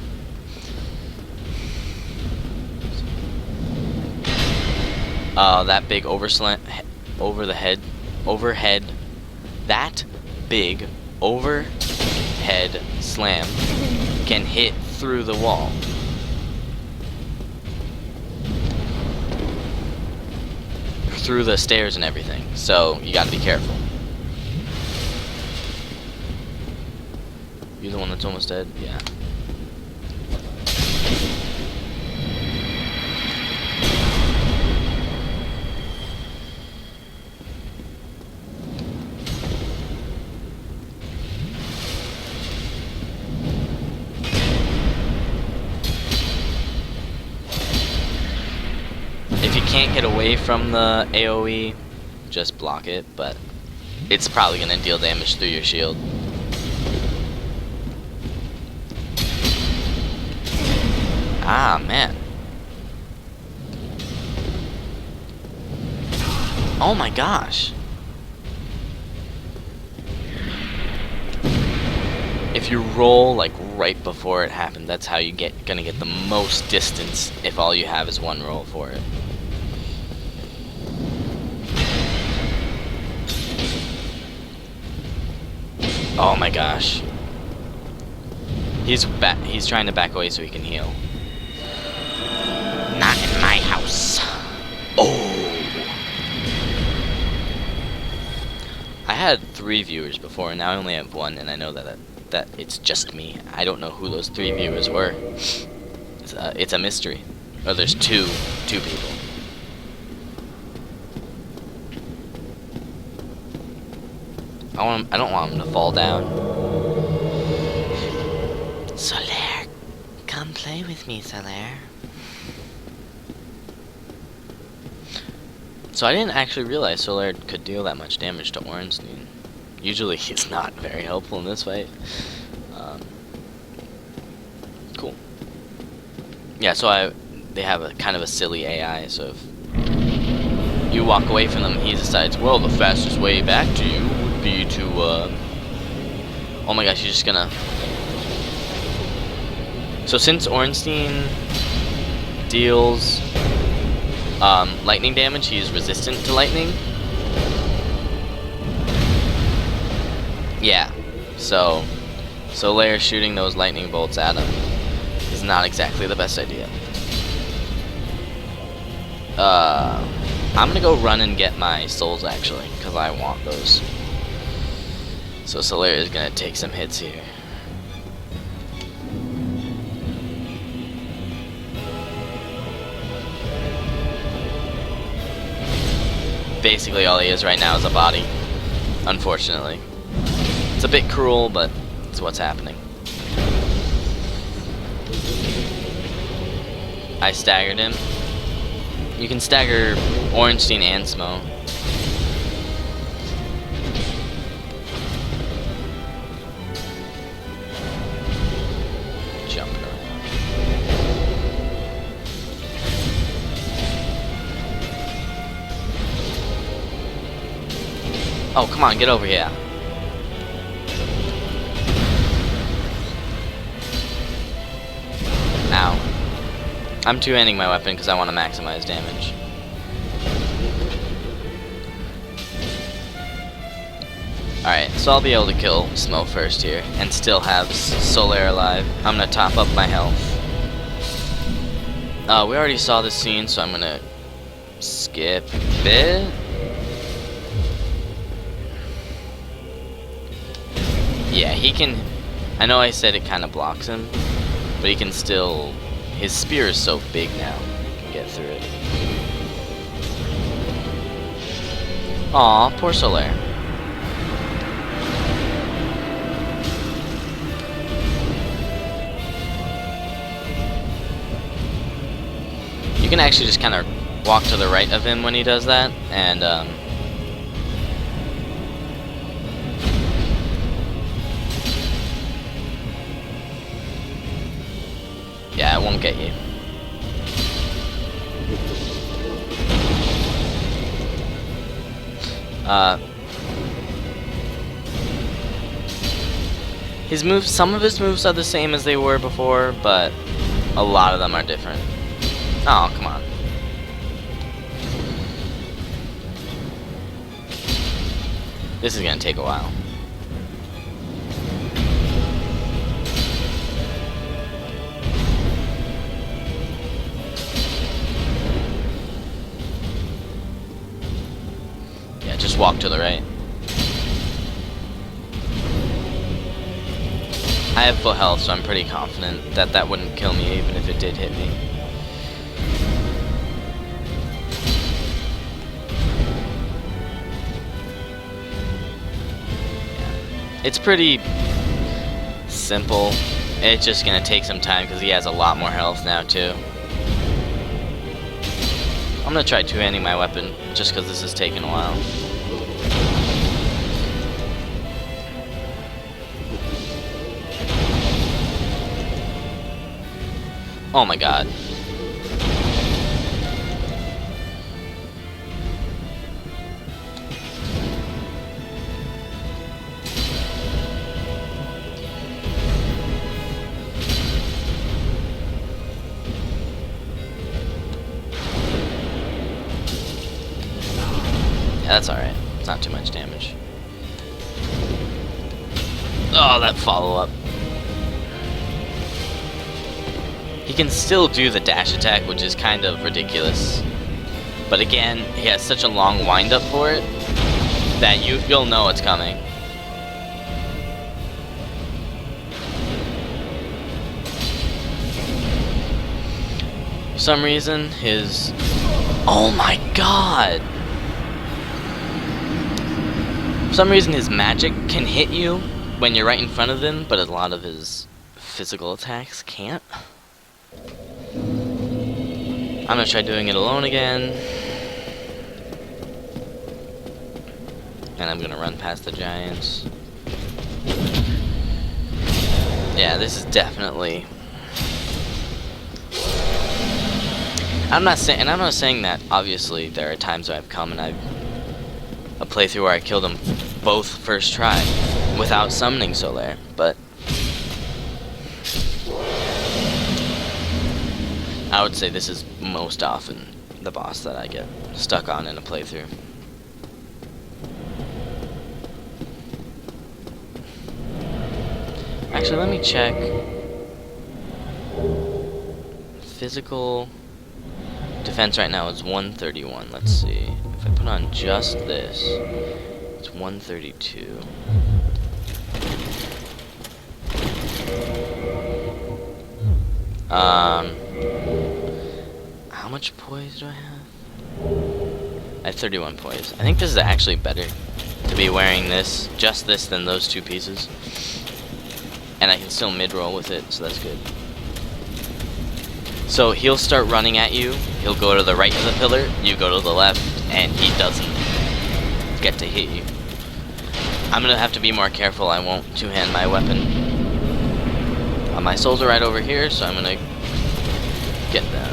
That big that big overhead slam can hit through the wall. Through the stairs and everything, so you gotta be careful. You're the one that's almost dead? Yeah. can't get away from the AoE, just block it, but it's probably going to deal damage through your shield. Ah, man. Oh my gosh. If you roll like right before it happened, that's how you gonna get the most distance if all you have is one roll for it. Oh my gosh. He's trying to back away so he can heal. Not in my house. Oh. I had 3 viewers before, and now I only have 1, and I know that it's just me. I don't know who those 3 viewers were. It's a mystery. Oh, there's two people. I don't want him to fall down. Solaire, come play with me, Solaire. So I didn't actually realize Solaire could deal that much damage to Ornstein. Usually he's not very helpful in this fight. Cool. Yeah, so they have a kind of a silly AI, so if you walk away from them, he decides, well, the fastest way back to you would be to, oh my gosh, he's just gonna... So since Ornstein deals lightning damage, he is resistant to lightning. Yeah, so Solaire shooting those lightning bolts at him is not exactly the best idea. I'm gonna go run and get my souls actually, because I want those. So Solaire is gonna take some hits here. Basically all he is right now is a body, unfortunately. It's a bit cruel, but it's what's happening. I staggered him. You can stagger Ornstein and Smo. Jumping around. Oh, come on, get over here. Ow. I'm two-handing my weapon because I want to maximize damage. Alright, so I'll be able to kill Smo first here, and still have Solaire alive. I'm going to top up my health. We already saw this scene, so I'm going to skip it. Yeah, he can... I know I said it kind of blocks him, but he can still... His spear is so big now, he can get through it. Aw, poor Solaire. You can actually just kind of walk to the right of him when he does that, and yeah, it won't get you. His moves, some of his moves are the same as they were before, but a lot of them are different. Oh, come on. This is gonna take a while. Yeah, just walk to the right. I have full health, so I'm pretty confident that that wouldn't kill me even if it did hit me. It's pretty simple. It's just gonna take some time because he has a lot more health now too. Oh I'm gonna try two-handing my weapon, just because this is taking a while. Oh my god. Yeah, that's alright. It's not too much damage. Oh, that follow-up. He can still do the dash attack, which is kind of ridiculous. But again, he has such a long wind-up for it that you'll know it's coming. For some reason, his... Oh my god! For some reason, his magic can hit you when you're right in front of him, but a lot of his physical attacks can't. I'm gonna try doing it alone again. And I'm gonna run past the giants. Yeah, this is definitely... I'm not saying that, obviously, there are times where I've come and I've a playthrough where I killed them both first try without summoning Solaire, but I would say this is most often the boss that I get stuck on in a playthrough. Actually, let me check. Physical defense right now is 131. Let's see. If I put on just this, it's 132. How much poise do I have? I have 31 poise. I think this is actually better to be wearing this, just this, than those two pieces. And I can still mid-roll with it, so that's good. So he'll start running at you, he'll go to the right of the pillar, you go to the left, and he doesn't get to hit you. I'm gonna have to be more careful, I won't two-hand my weapon. My souls are right over here, so I'm gonna get that.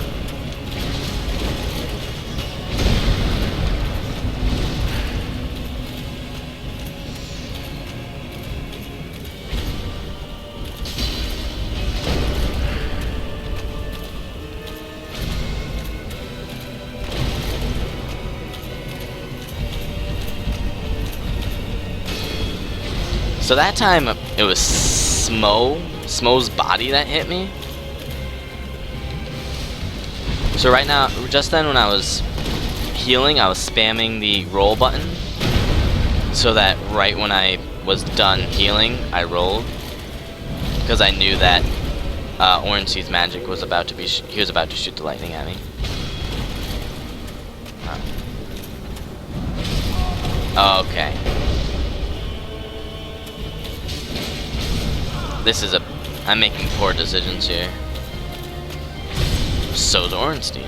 So that time, it was Smo's body that hit me. So right now, just then when I was healing, I was spamming the roll button, so that right when I was done healing, I rolled, because I knew that Ornstein's magic was about to be, he was about to shoot the lightning at me. Okay. This is I'm making poor decisions here. So's Ornstein.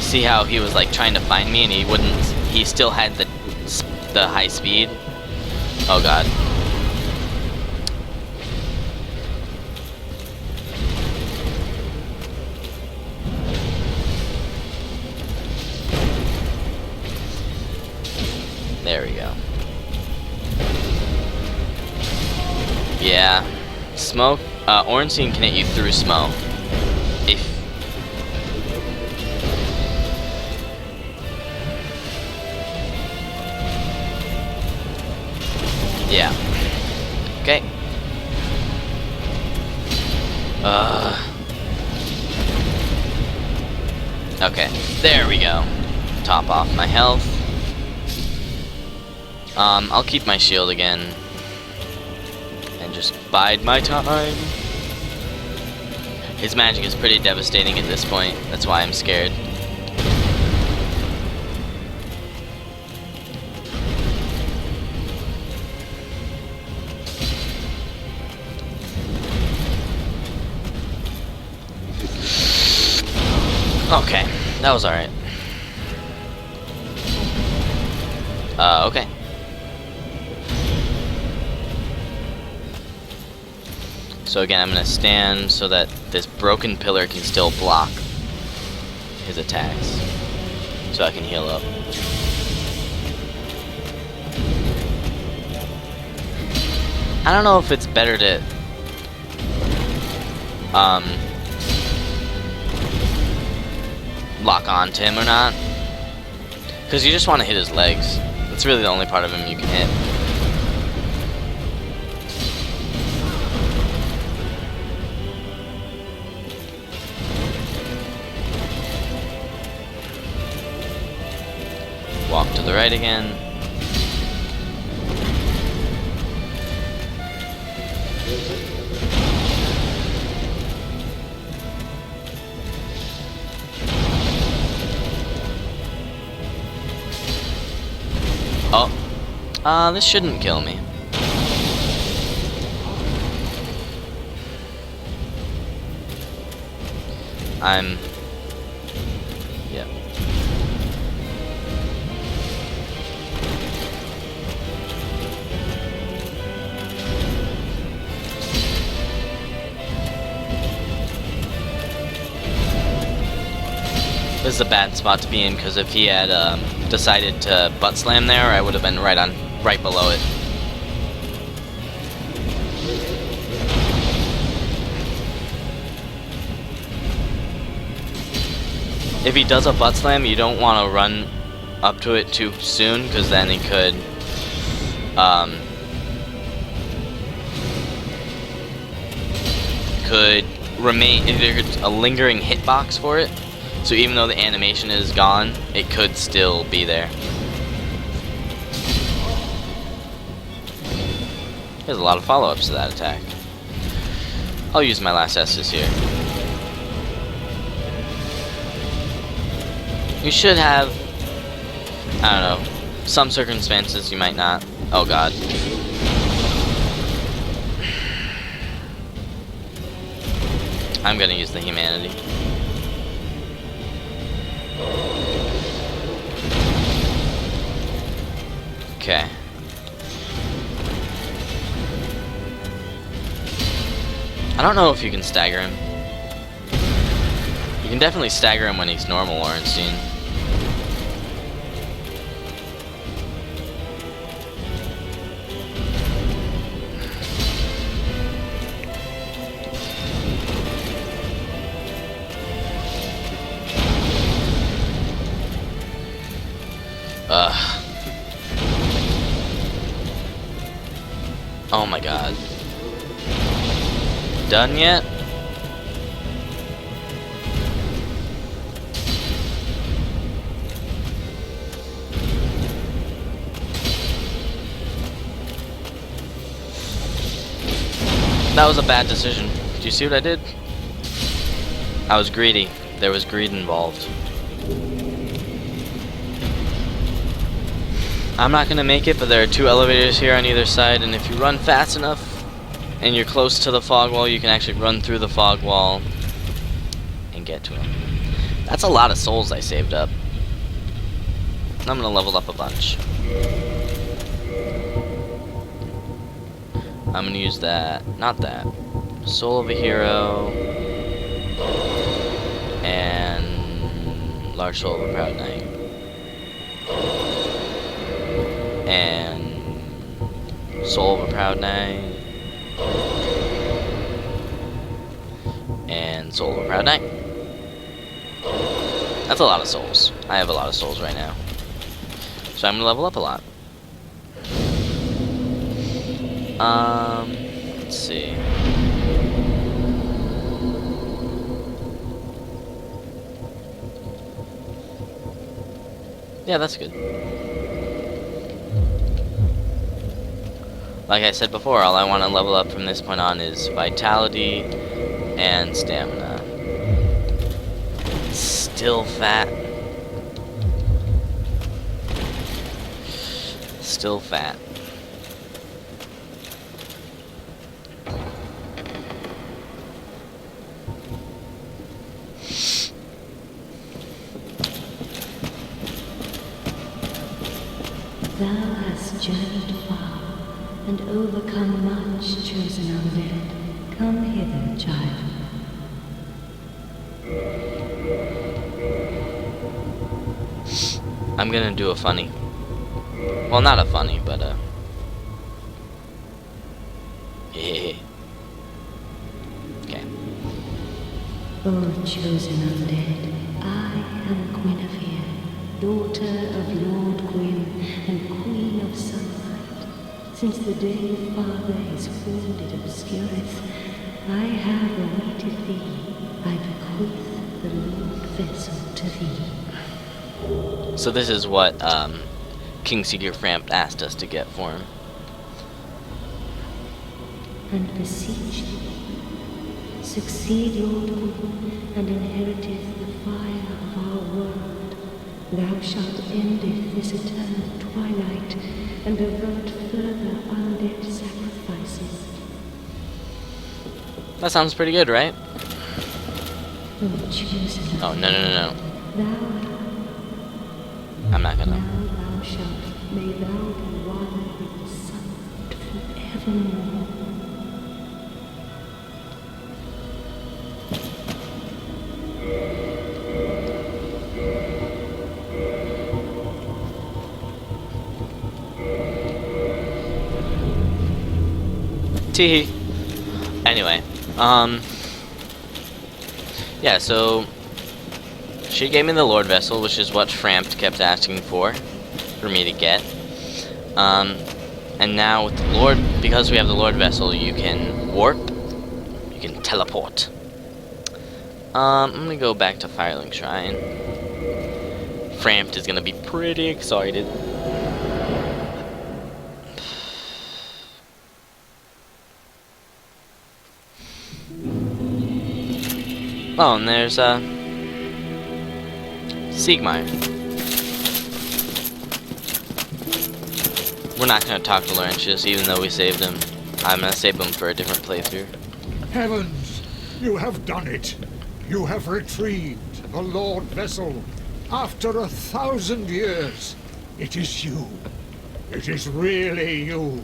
See how he was like trying to find me and he wouldn't, he still had the high speed. Oh god. There we go. Yeah. Smoke, Ornstein can hit you through Smo. If yeah. Okay. Okay. There we go. top off my health. I'll keep my shield again. And just bide my time. His magic is pretty devastating at this point. That's why I'm scared. Okay, that was alright. Okay. So again, I'm gonna stand so that this broken pillar can still block his attacks. So I can heal up. I don't know if it's better to lock onto him or not, because you just want to hit his legs. That's really the only part of him you can hit. Walk to the right again. Oh, this shouldn't kill me. Yeah. This is a bad spot to be in, because if he had decided to butt slam there, I would have been right below it. If he does a butt slam, you don't want to run up to it too soon, because then he could remain, there's a lingering hitbox for it. So even though the animation is gone, it could still be there. There's a lot of follow-ups to that attack. I'll use my last Estus here. You should have, I don't know, some circumstances you might not. Oh god. I'm gonna use the humanity. Okay. I don't know if you can stagger him. You can definitely stagger him when he's normal, Orenstein. Oh my god. Done yet? That was a bad decision. Do you see what I did? I was greedy. There was greed involved. I'm not gonna make it, but there are 2 elevators here on either side, and if you run fast enough and you're close to the fog wall, you can actually run through the fog wall and get to him. That's a lot of souls I saved up. I'm gonna level up a bunch. I'm gonna use that, not that. Soul of a Hero and Large Soul of a Proud Knight. And Soul of a Proud Knight. And Soul of a Proud Knight. That's a lot of souls. I have a lot of souls right now. So I'm gonna level up a lot. Let's see. Yeah, that's good. Like I said before, all I want to level up from this point on is vitality and stamina. Still fat. Still fat. Thou hast journeyed far and overcome much, chosen undead. Come hither, child. I'm gonna do a funny. Well, not a funny, but yeah. Okay. O chosen undead, I am Guinevere, daughter of Lord Gwyn and Queen of Sunlight. Since the day Father his wounded obscureth, I have awaited thee. I bequeath the Lord vessel to thee. So this is what King Secret Frampt asked us to get for him. And beseech thee, succeed Lord Gwyn, and inheriteth the fire of our world. Thou shalt endeth this eternal twilight, and avert further undead sacrifices. That sounds pretty good, right? O chosen Oh, no. thou I'm not gonna. now thou shalt, may thou be one with the sunlight forevermore. Teehee. Anyway, yeah, so she gave me the Lord Vessel, which is what Frampt kept asking for me to get. And now with the Lord, because we have the Lord Vessel, you can warp, you can teleport. I'm gonna go back to Firelink Shrine. Frampt is gonna be pretty excited. Oh, and there's Siegmeyer. We're not gonna talk to Laurentius, even though we saved him. I'm gonna save him for a different playthrough. Heavens, you have done it. You have retrieved the Lord Vessel. After 1,000 years, it is you. It is really you.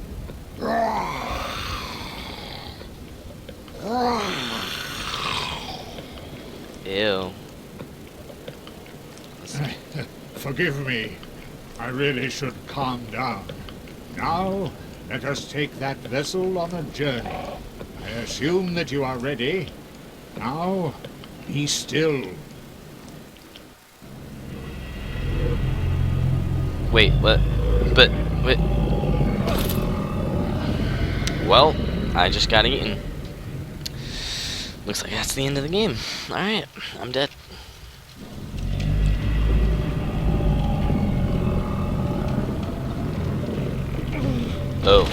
Ew. Forgive me. I really should calm down. Now, let us take that vessel on a journey. I assume that you are ready. Now, be still. Wait, what? But, wait. Well, I just got eaten. Looks like that's the end of the game. Alright, I'm dead. Oh.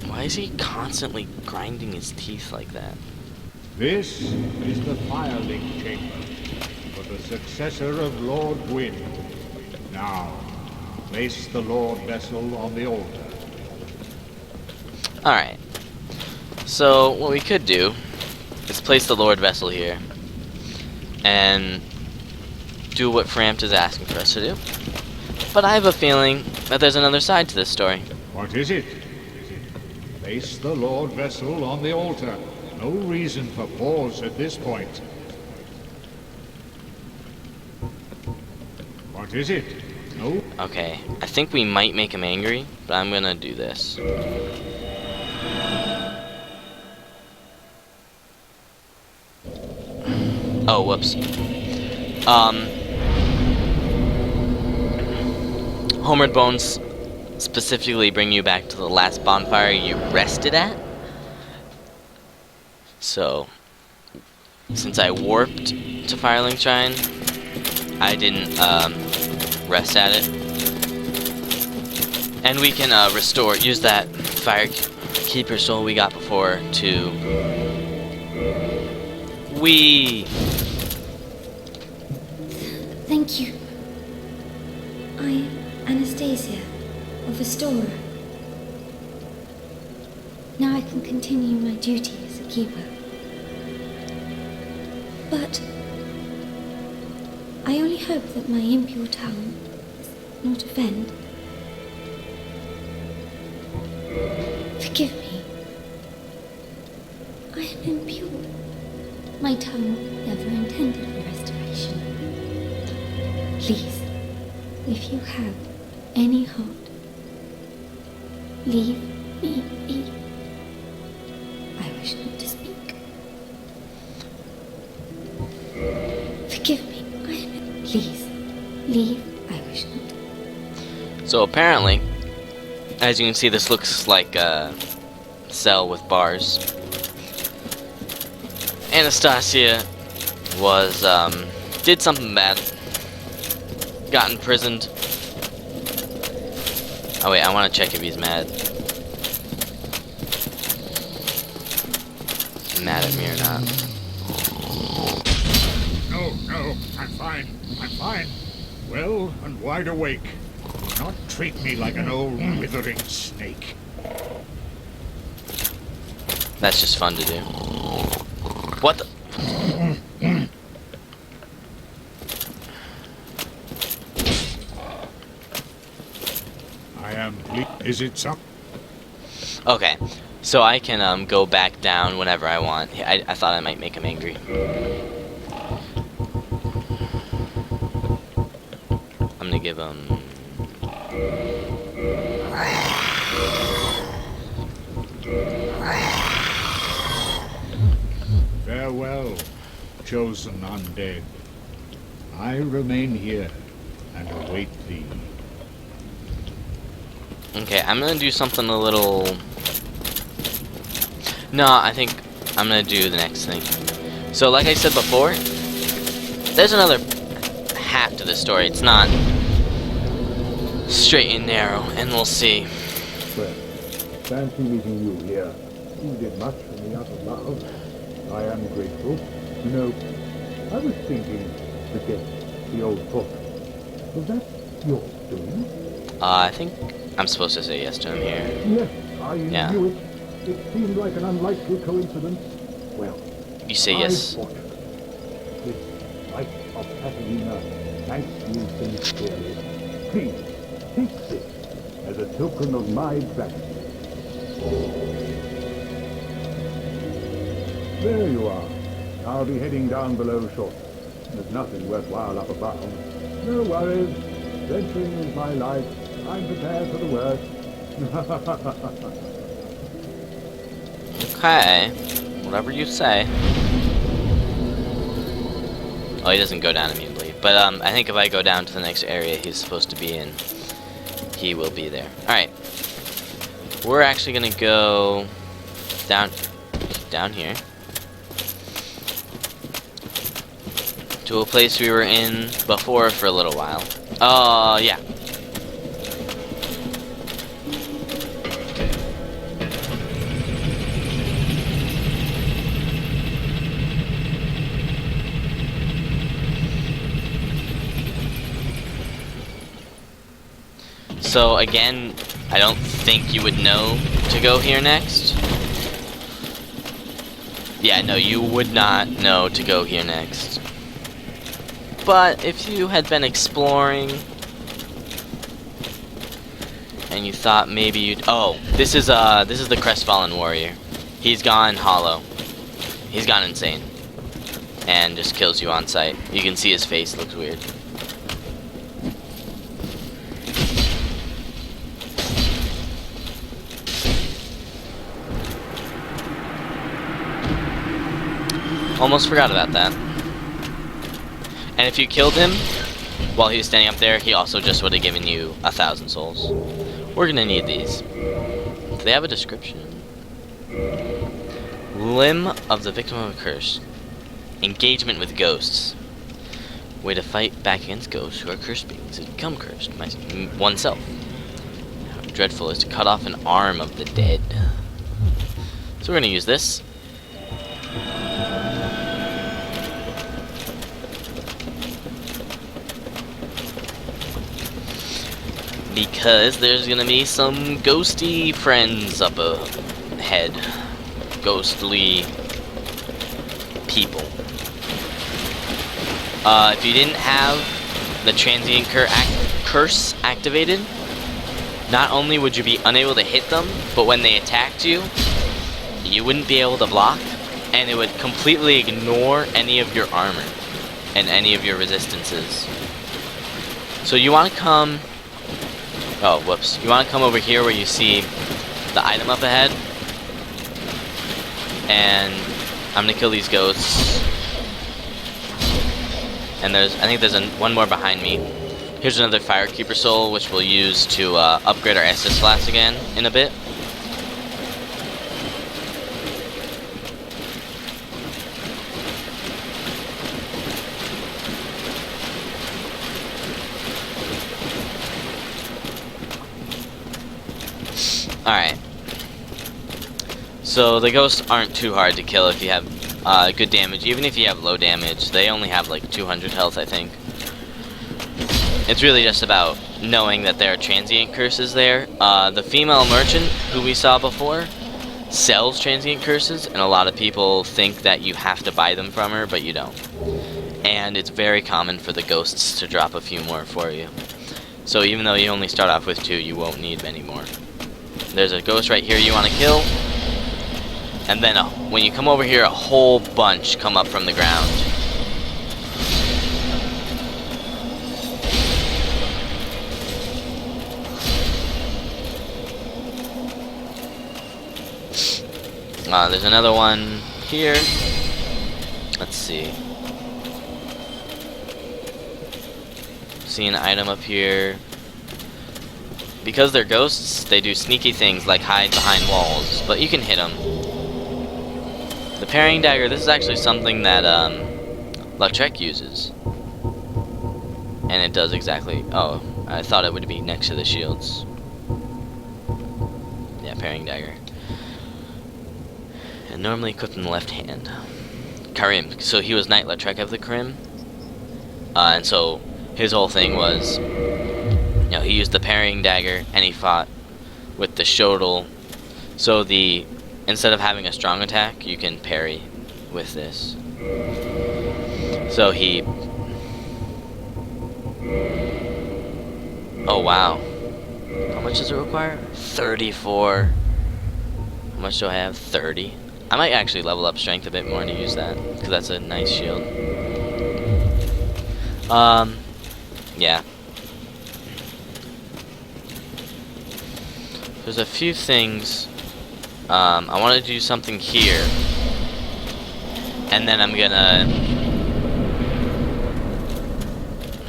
Why is he constantly grinding his teeth like that? This is the Firelink Chamber for the successor of Lord Gwyn. Now, place the Lord Vessel on the altar. Alright. So, what we could do is place the Lord Vessel here and do what Frampt is asking for us to do. But I have a feeling that there's another side to this story. What is it? Place the Lord Vessel on the altar. No reason for pause at this point. What is it? No? Okay, I think we might make him angry, but I'm gonna do this. Oh, whoops. Homeward Bones specifically bring you back to the last bonfire you rested at. So, since I warped to Firelink Shrine, I didn't rest at it. And we can use that Firekeeper soul we got before to... Thank you. I am Anastasia of Astora. Now I can continue my duty as a keeper. But I only hope that my impure tongue does not offend. Forgive me. I am impure. My tongue never intended for restoration. Please, if you have any heart, leave me be. I wish not to speak. Forgive me. Please, leave. I wish not. So apparently, as you can see, this looks like a cell with bars. Anastasia was, did something bad. Got imprisoned. Oh wait, I want to check if he's mad. Mad at me or not. No, I'm fine. I'm fine. Well and wide awake. Do not treat me like an old withering snake. That's just fun to do. What the? I am Is it some? Okay, so I can go back down whenever I want. I thought I might make him angry. I'm gonna give him... Farewell, chosen undead. I remain here and await thee. Okay, I'm gonna do something a little... No, I think I'm gonna do the next thing. So, like I said before, there's another half to this story. It's not straight and narrow, and we'll see. Well, fancy meeting you here. You did much for me out of love. I am grateful. You know, I was thinking, forget the old book. Was that your doing? I think I'm supposed to say yes to him here. Yes, I knew it. It seemed like an unlikely coincidence. Well, You say yes. This light of Katerina thanks you sincerely. Please, take this as a token of my gratitude. There you are. I'll be heading down below shortly. There's nothing worthwhile up above. No worries. Venturing is my life. I'm prepared for the worst. Okay. Whatever you say. Oh, he doesn't go down immediately. But I think if I go down to the next area he's supposed to be in, he will be there. Alright. We're actually gonna go down here. To a place we were in before for a little while. Yeah. So again, I don't think you would know to go here next. Yeah, no, you would not know to go here next. But if you had been exploring and you thought maybe you'd... Oh, this is the Crestfallen Warrior. He's gone hollow. He's gone insane. And just kills you on sight. You can see his face looks weird. Almost forgot about that. And if you killed him while he was standing up there, he also just would have given you 1,000 souls. We're gonna need these. Do they have a description? Limb of the victim of a curse. Engagement with ghosts. Way to fight back against ghosts who are cursed beings and become cursed oneself. How dreadful is to cut off an arm of the dead. So we're gonna use this. Because there's gonna be some ghosty friends up ahead. Ghostly people. If you didn't have the transient curse activated, not only would you be unable to hit them, but when they attacked you, you wouldn't be able to block, and it would completely ignore any of your armor and any of your resistances. So you want to come... Oh, whoops. You want to come over here where you see the item up ahead. And I'm going to kill these ghosts. And I think there's one more behind me. Here's another Firekeeper Soul, which we'll use to upgrade our Estus Flask again in a bit. Alright. So the ghosts aren't too hard to kill if you have good damage. Even if you have low damage, they only have like 200 health, I think. It's really just about knowing that there are transient curses there. The female merchant, who we saw before, sells transient curses, and a lot of people think that you have to buy them from her, but you don't. And it's very common for the ghosts to drop a few more for you. So even though you only start off with 2, you won't need many more. There's a ghost right here you want to kill. And then when you come over here, a whole bunch come up from the ground. There's another one here. Let's see. See an item up here. Because they're ghosts, they do sneaky things like hide behind walls, but you can hit them. The parrying dagger, this is actually something that Lautrec uses. And it does exactly... Oh, I thought it would be next to the shields. Yeah, parrying dagger. And normally equipped in the left hand. Karim, so he was Knight Lautrec of the Karim. And so his whole thing was... You know, he used the parrying dagger, and he fought with the Shodel. So instead of having a strong attack, you can parry with this. So he... Oh wow. How much does it require? 34. How much do I have? 30. I might actually level up strength a bit more to use that, because that's a nice shield. Yeah. There's a few things. I want to do something here. And then I'm gonna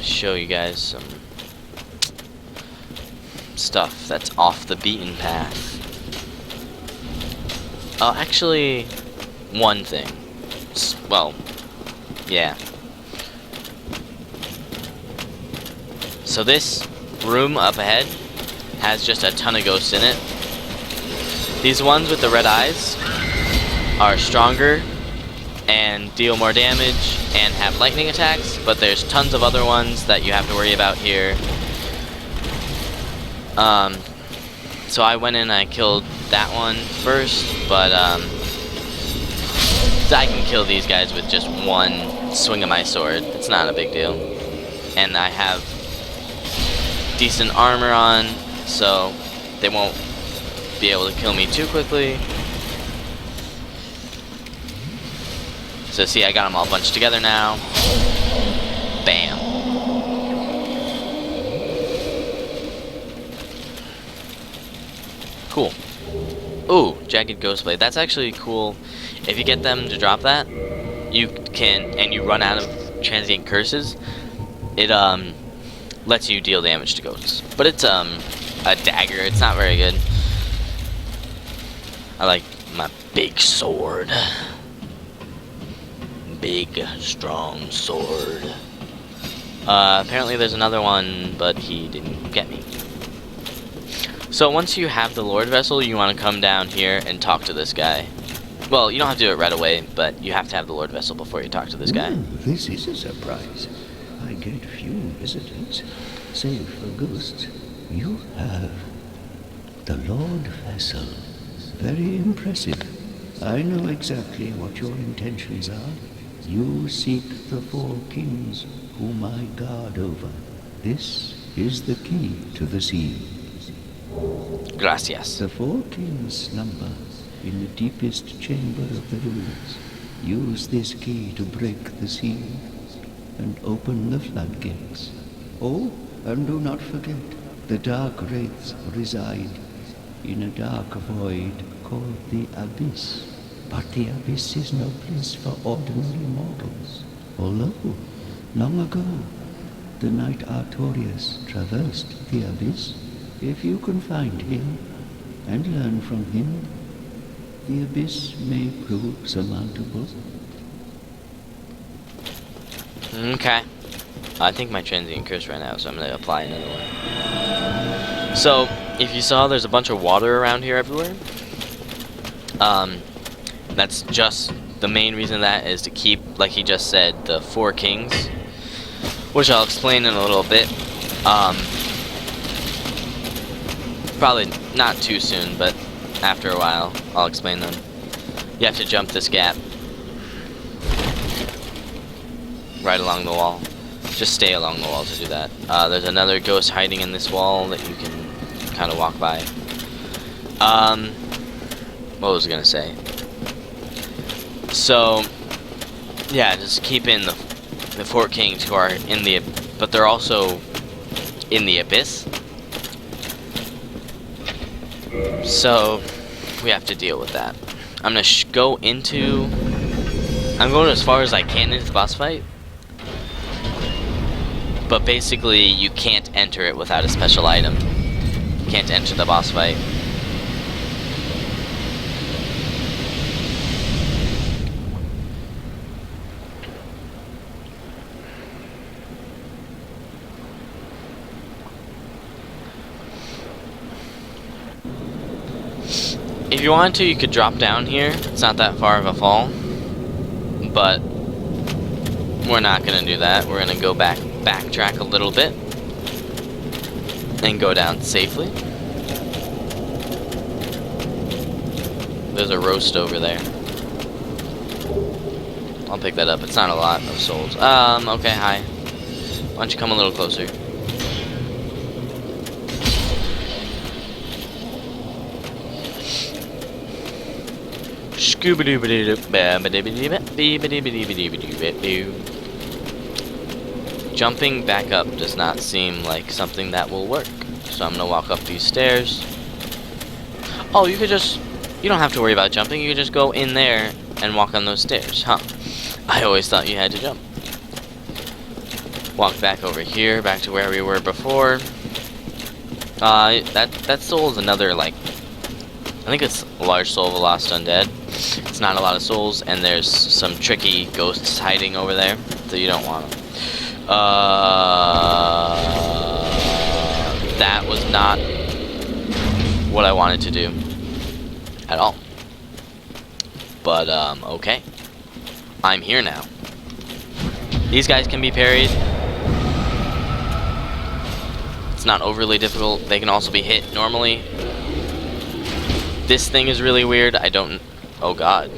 show you guys some stuff that's off the beaten path. Actually, one thing. Well, yeah. So this room up ahead has just a ton of ghosts in it. These ones with the red eyes are stronger and deal more damage and have lightning attacks, but there's tons of other ones that you have to worry about here. So I went in and I killed that one first, but I can kill these guys with just one swing of my sword. It's not a big deal. And I have decent armor on, so they won't be able to kill me too quickly. So see, I got them all bunched together now. Bam. Cool. Ooh, Jagged Ghostblade. That's actually cool. If you get them to drop that, you can, and you run out of transient curses, it lets you deal damage to ghosts. But it's a dagger. It's not very good. I like my big sword. big, strong sword. Apparently there's another one, but he didn't get me. So once you have the Lord Vessel, you want to come down here and talk to this guy. Well, you don't have to do it right away, but you have to have the Lord Vessel before you talk to this guy. This is a surprise. I get few visitors, save for ghosts. You have the Lord Vessel. Very impressive. I know exactly what your intentions are. You seek the 4 kings whom I guard over. This is the key to the seal. Gracias. The 4 kings slumber in the deepest chamber of the ruins. Use this key to break the seal and open the floodgates. Oh, and do not forget, the dark wraiths reside in a dark void called the Abyss. But the Abyss is no place for ordinary mortals. Although, long ago, the knight Artorias traversed the Abyss. If you can find him and learn from him, the Abyss may prove surmountable. Okay. I think my transient curse ran out, so I'm gonna apply another one. So, if you saw, there's a bunch of water around here everywhere. That's just the main reason that is to keep, like he just said, the 4 kings, which I'll explain in a little bit. Probably not too soon, but after a while, I'll explain them. You have to jump this gap right along the wall. Just stay along the wall to do that. There's another ghost hiding in this wall that you can kind of walk by. What was I gonna say? So, yeah, just keep in the 4 kings who are in the, but they're also in the Abyss. So, we have to deal with that. I'm gonna go into, I'm going as far as I can into the boss fight. But basically, you can't enter it without a special item. You can't enter the boss fight. If you wanted to, you could drop down here. It's not that far of a fall. But we're not gonna do that. We're gonna go backtrack a little bit and go down safely. There's a roast over there. I'll pick that up. It's not a lot of souls. Okay, hi. Why don't you come a little closer? Jumping back up does not seem like something that will work. So I'm gonna walk up these stairs. Oh, you don't have to worry about jumping. You could just go in there and walk on those stairs, huh? I always thought you had to jump. Walk back over here, back to where we were before. That soul is another, like, I think it's a large soul of a lost undead. It's not a lot of souls, and there's some tricky ghosts hiding over there, so you don't want them. That was not what I wanted to do at all. But, okay. I'm here now. These guys can be parried. It's not overly difficult. They can also be hit normally. This thing is really weird. I don't... Oh, God.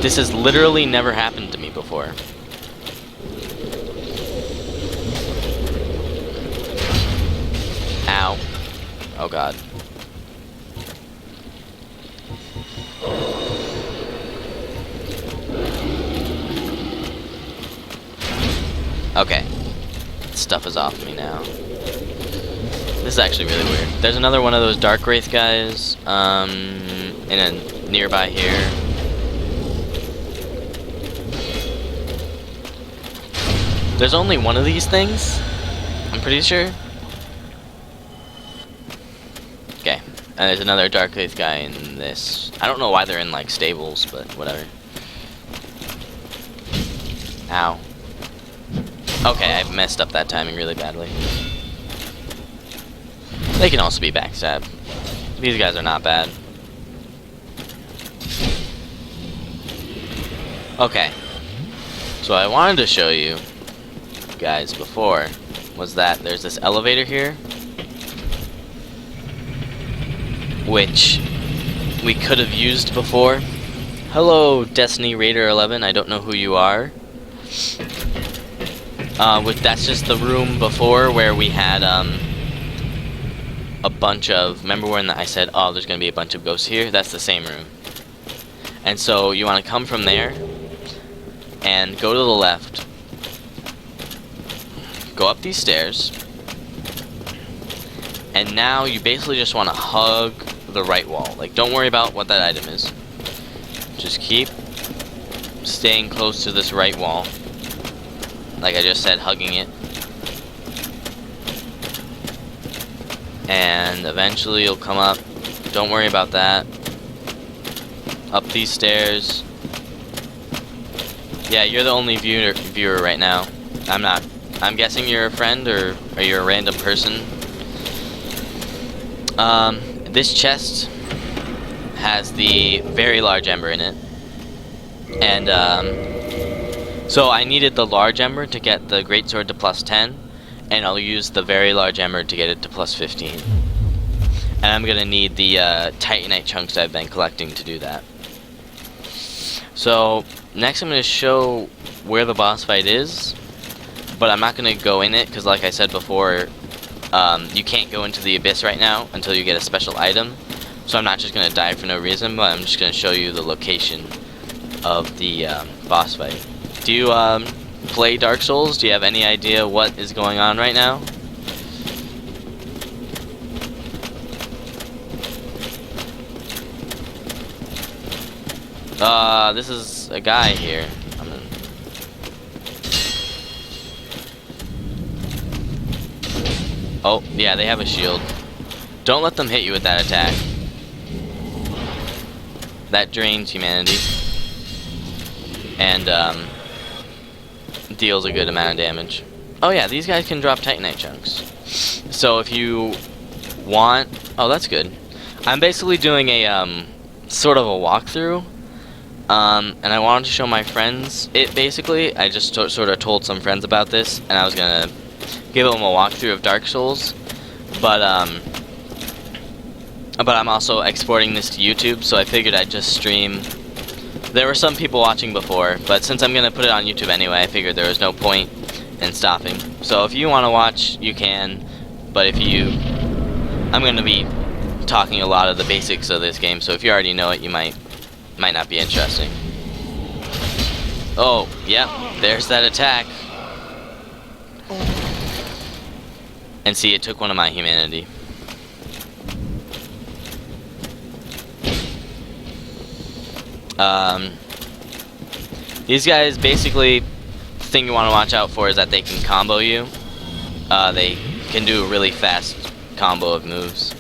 This has literally never happened to me before. Ow. Oh, God. Okay. Stuff is off me now. This is actually really weird. There's another one of those Dark Wraith guys, in a nearby here. There's only one of these things, I'm pretty sure. And there's another Dark Faith guy in this. I don't know why they're in like stables, but whatever. Ow. Okay, I messed up that timing really badly. They can also be backstabbed. These guys are not bad. Okay. So I wanted to show you guys before was that there's this elevator here, which we could have used before. Hello, Destiny Raider 11. I don't know who you are. That's just the room before where we had a bunch of. Remember when I said, "Oh, there's gonna be a bunch of ghosts here"? That's the same room. And so you want to come from there and go to the left. Go up these stairs. And now you basically just want to hug the right wall. Like, don't worry about what that item is. Just keep staying close to this right wall. Like I just said, hugging it. And eventually you'll come up. Don't worry about that. Up these stairs. Yeah, you're the only viewer right now. I'm not. I'm guessing you're a friend, or are you a random person? This chest has the very large ember in it. And, so I needed the large ember to get the greatsword to +10, and I'll use the very large ember to get it to +15. And I'm gonna need the titanite chunks I've been collecting to do that. So next I'm gonna show where the boss fight is, but I'm not gonna go in it because, like I said before, you can't go into the abyss right now until you get a special item. So I'm not just gonna die for no reason, but I'm just gonna show you the location of the boss fight. Do you play Dark Souls? Do you have any idea what is going on right now? This is a guy here. Oh, yeah, they have a shield. Don't let them hit you with that attack. That drains humanity. And, deals a good amount of damage. Oh yeah, these guys can drop titanite chunks. So if you want... Oh, that's good. I'm basically doing a, sort of a walkthrough. And I wanted to show my friends it, basically. I just sort of told some friends about this, and I was gonna give them a walkthrough of Dark Souls. But I'm also exporting this to YouTube, so I figured I'd just stream. There were some people watching before, but since I'm gonna put it on YouTube anyway, I figured there was no point in stopping. So if you want to watch, you can. But if you... I'm gonna be talking a lot of the basics of this game, so if you already know it, you might not be interesting. Oh, yep, there's that attack. And see, it took one of my humanity. These guys, basically, the thing you want to watch out for is that they can combo you. They can do a really fast combo of moves.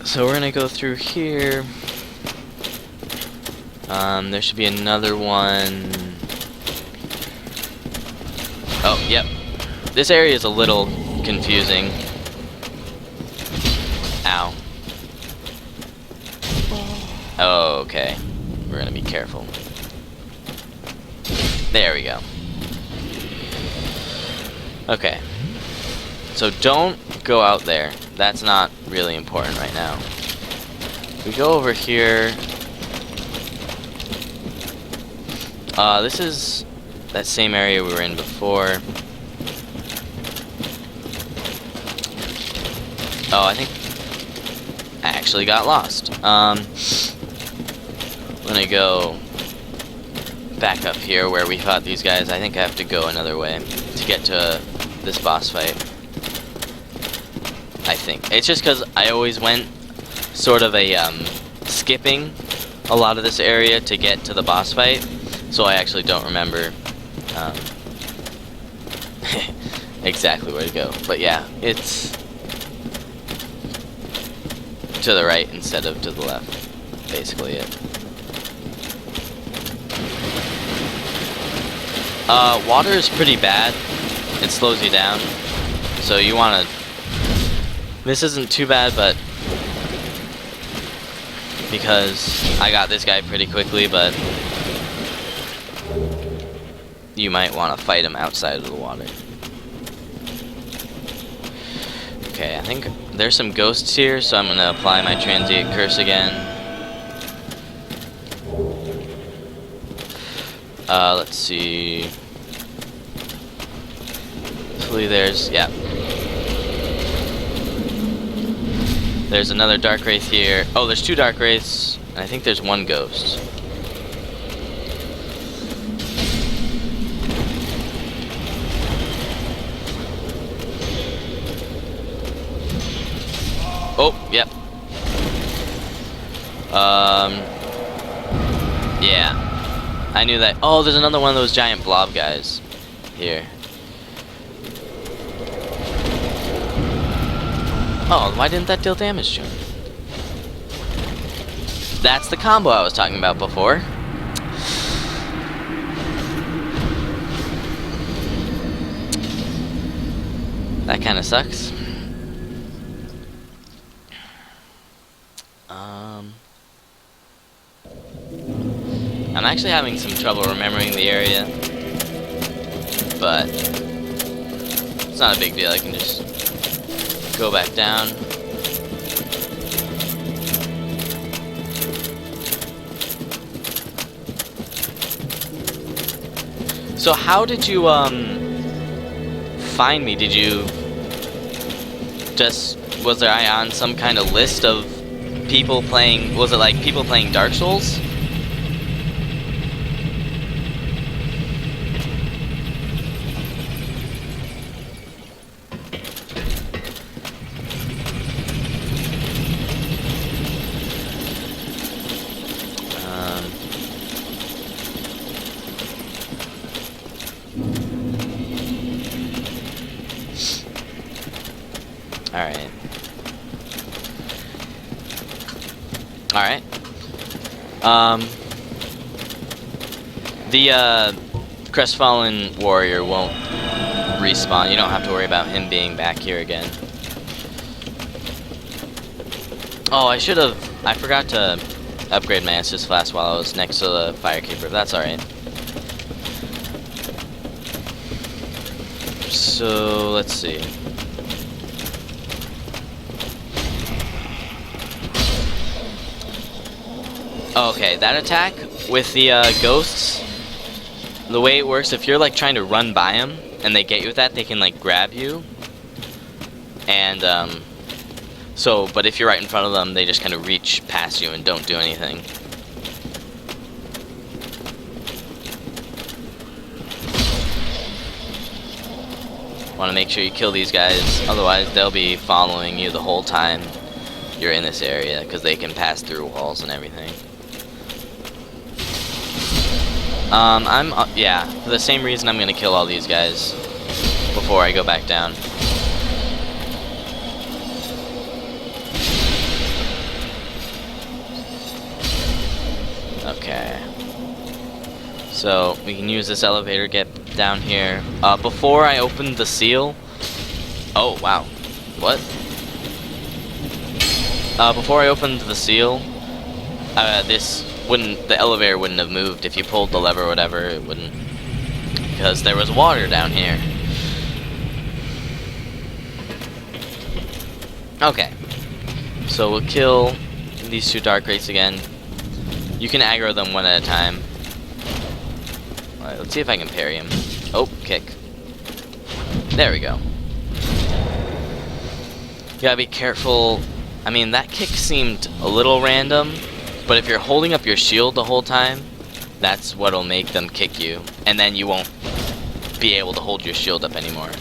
So we're gonna go through here. There should be another one. Oh, yep. This area is a little confusing. Ow. Oh, okay. We're gonna be careful. There we go. Okay. So don't go out there. That's not really important right now. We go over here. This is that same area we were in before. Oh, I think I actually got lost. I'm gonna go back up here where we fought these guys. I think I have to go another way to get to this boss fight. I think. It's just because I always went sort of a, skipping a lot of this area to get to the boss fight, so I actually don't remember, exactly where to go. But yeah, it's to the right instead of to the left. Basically it. Water is pretty bad. It slows you down. So you wanna... This isn't too bad, but... Because I got this guy pretty quickly, but... You might want to fight him outside of the water. Okay, I think there's some ghosts here, so I'm gonna apply my transient curse again. Let's see. Hopefully there's, yeah. There's another Dark Wraith here. Oh, there's 2 Dark Wraiths, and I think there's 1 ghost. Oh, yep. Yeah. I knew that. Oh, there's another one of those giant blob guys here. Oh, why didn't that deal damage to him? That's the combo I was talking about before. That kind of sucks. I'm actually having some trouble remembering the area, but it's not a big deal. I can just go back down. So how did you find me? Did you just, was I on some kind of list of people playing, was it like people playing Dark Souls? Alright. Alright. The Crestfallen Warrior won't respawn. You don't have to worry about him being back here again. Oh, I forgot to upgrade my Estus Flask while I was next to the Firekeeper. That's alright. So, let's see. Okay, that attack with the ghosts, the way it works, if you're like trying to run by them and they get you with that, they can like grab you. And but if you're right in front of them, they just kind of reach past you and don't do anything. Want to make sure you kill these guys, otherwise they'll be following you the whole time you're in this area, because they can pass through walls and everything. Yeah, for the same reason I'm gonna kill all these guys before I go back down. Okay. So, we can use this elevator, get down here. Before I opened the seal... Oh, wow. What? Before I opened the seal, the elevator wouldn't have moved. If you pulled the lever or whatever, it wouldn't, because there was water down here. Okay, so we'll kill these 2 Dark Wraiths again. You can aggro them one at a time. Alright, let's see if I can parry him. Oh, kick. There we go. You gotta be careful. I mean, that kick seemed a little random, but if you're holding up your shield the whole time, that's what'll make them kick you, and then you won't be able to hold your shield up anymore.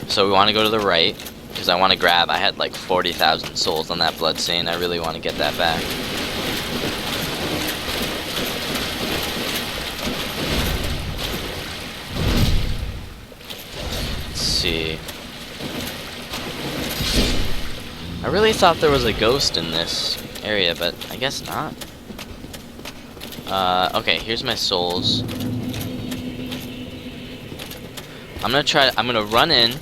So we want to go to the right, because I want to grab, I had like 40,000 souls on that Bloodstain, I really want to get that back. see. I really thought there was a ghost in this area, but I guess not. Okay, here's my souls. I'm gonna run in,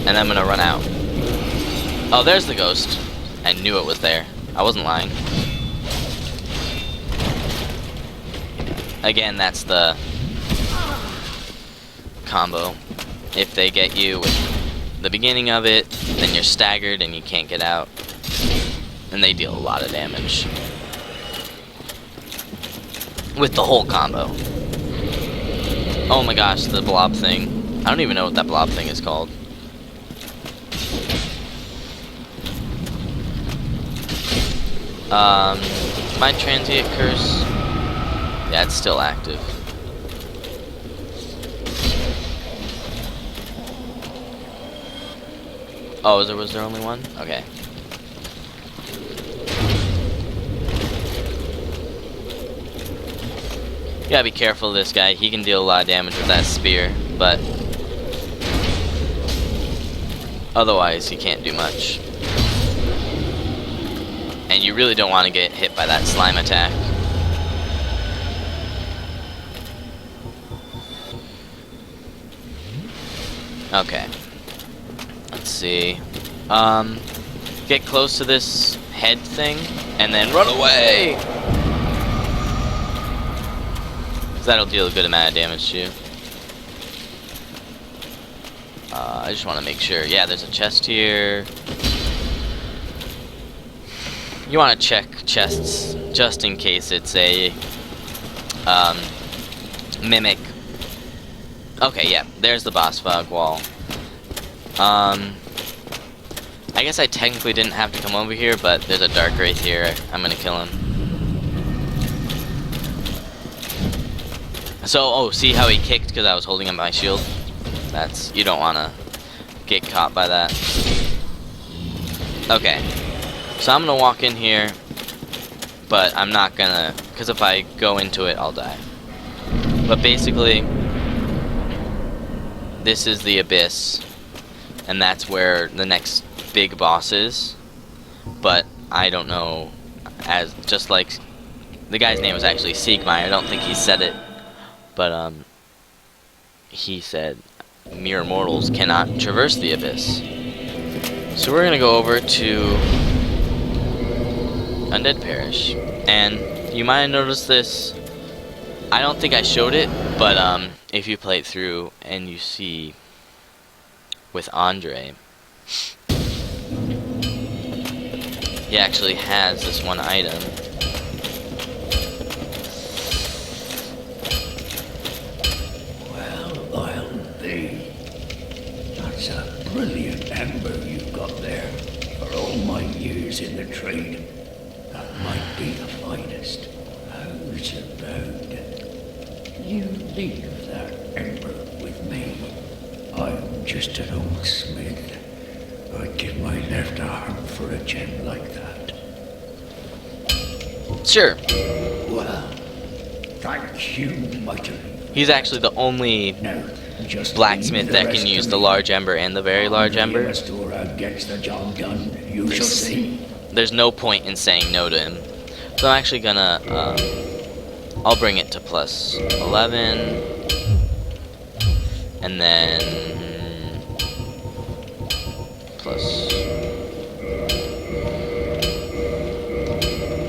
and I'm gonna run out. Oh, there's the ghost. I knew it was there. I wasn't lying. Again, that's the combo. If they get you with the beginning of it, then you're staggered and you can't get out. And they deal a lot of damage with the whole combo. Oh my gosh, the blob thing. I don't even know what that blob thing is called. My transient curse. Yeah, it's still active. Oh, was there only one? Okay. You gotta be careful of this guy. He can deal a lot of damage with that spear, but otherwise he can't do much. And you really don't want to get hit by that slime attack. Okay. Let's see. Get close to this head thing, and then run away! That'll deal a good amount of damage to you. I just want to make sure. Yeah, there's a chest here. You want to check chests just in case it's a mimic. Okay, yeah, there's the boss fog wall. I guess I technically didn't have to come over here, but there's a dark wraith here. I'm gonna kill him. So, oh, see how he kicked because I was holding up my shield? You don't want to get caught by that. Okay. So I'm going to walk in here, but I'm not going to, because if I go into it, I'll die. But basically, this is the abyss, and that's where the next big boss is. But I don't know, just like, the guy's name was actually Siegmeyer. I don't think he said it. But, he said mere mortals cannot traverse the abyss. So we're gonna go over to Undead Parish. And you might have noticed this. I don't think I showed it, but, if you play it through and you see with Andre, he actually has this one item. That's a brilliant ember you've got there. For all my years in the trade, that might be the finest. How's about you leave that ember with me? I'm just an old smith. I'd give my left arm for a gem like that. Sure. Well, thank you mightily. He's actually the only Now, just blacksmith that can use the large ember and the very large ember. Gets the job done. You shall see. There's no point in saying no to him. So I'm actually gonna, I'll bring it to plus 11. And then plus.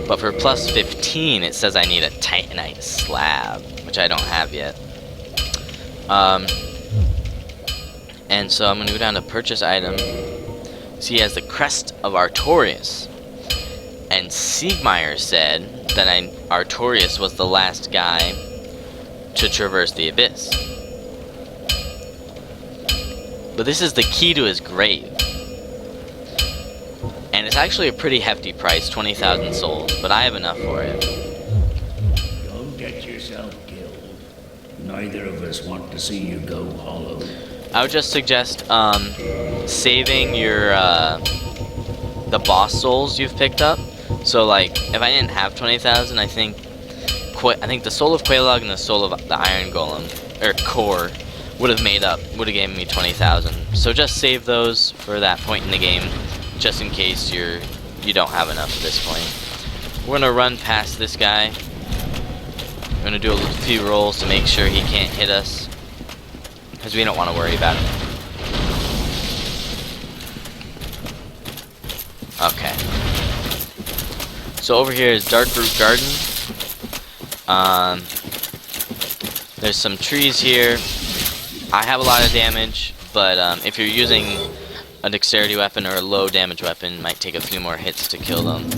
But for plus 15, it says I need a Titanite slab, which I don't have yet. And so I'm gonna go down to purchase item. So he has the Crest of Artorias. And Siegmeyer said that Artorias was the last guy to traverse the abyss. But this is the key to his grave. And it's actually a pretty hefty price, 20,000 souls, but I have enough for it. Don't get yourself killed. Neither of us want to see you go hollow. I would just suggest saving your the boss souls you've picked up. So like, if I didn't have 20,000, I think the soul of Quelaag and the soul of the Iron Golem or Core would have given me 20,000. So just save those for that point in the game, just in case you don't have enough at this point. We're gonna run past this guy. We're gonna do a few rolls to make sure he can't hit us, because we don't want to worry about him. Okay. So over here is Darkroot Garden. There's some trees here. I have a lot of damage, but if you're using a dexterity weapon or a low damage weapon, it might take a few more hits to kill them.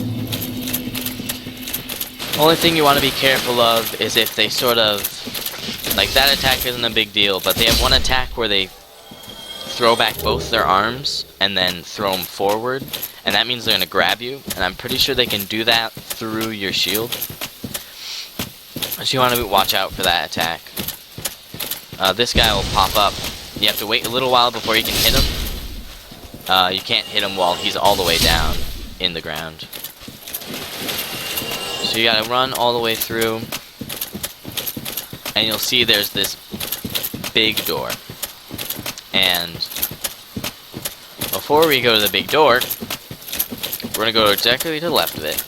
Only thing you want to be careful of is if they sort of, like, that attack isn't a big deal, but they have one attack where they throw back both their arms and then throw them forward, and that means they're going to grab you, and I'm pretty sure they can do that through your shield. So you want to watch out for that attack. This guy will pop up. You have to wait a little while before you can hit him. You can't hit him while he's all the way down in the ground. So you gotta run all the way through, and you'll see there's this big door. And before we go to the big door, we're gonna go directly to the left of it.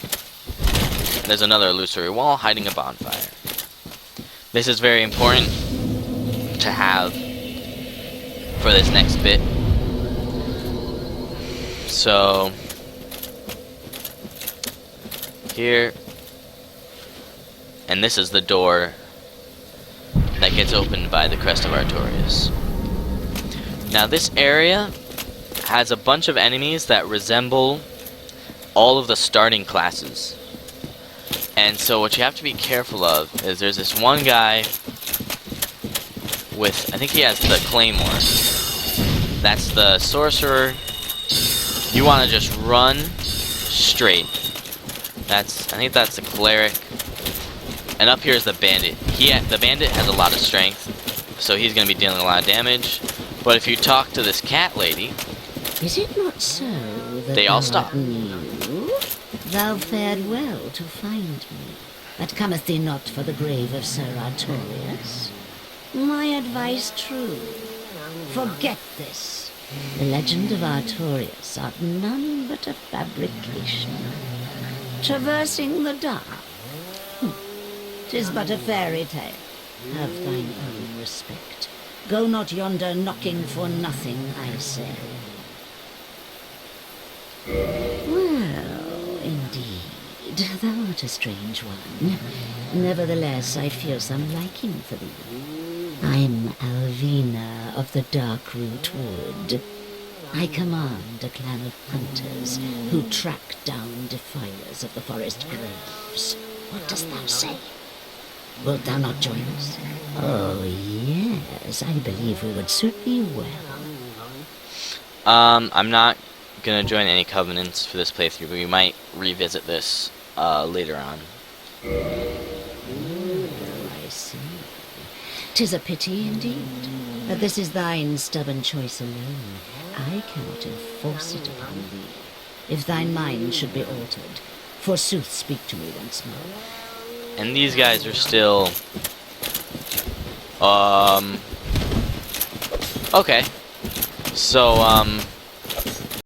There's another illusory wall hiding a bonfire. This is very important to have for this next bit. So here, and this is the door that gets opened by the Crest of Artorias. Now this area has a bunch of enemies that resemble all of the starting classes. And so what you have to be careful of is there's this one guy with, I think he has the Claymore. That's the sorcerer. You want to just run straight. I think that's the cleric. And up here is the bandit. The bandit has a lot of strength, so he's going to be dealing a lot of damage. But if you talk to this cat lady, Is it not so that they all thou stop. art new? Thou fared well to find me, but cometh thee not for the grave of Sir Artorias? My advice true. Forget this. The legend of Artorias art none but a fabrication. Traversing the dark. 'Tis but a fairy tale. Have thine own respect. Go not yonder knocking for nothing, I say. Well, indeed, thou art a strange one. Nevertheless, I feel some liking for thee. I'm Alvina of the Darkroot Wood. I command a clan of hunters who track down defilers of the forest graves. What dost thou say? Wilt thou not join us? Oh, yes, I believe we would suit thee well. I'm not gonna join any covenants for this playthrough, but we might revisit this later on. I see. 'Tis a pity indeed, but this is thine stubborn choice alone. I cannot enforce it upon thee. If thine mind should be altered, forsooth speak to me once more. And these guys are still... Okay. So,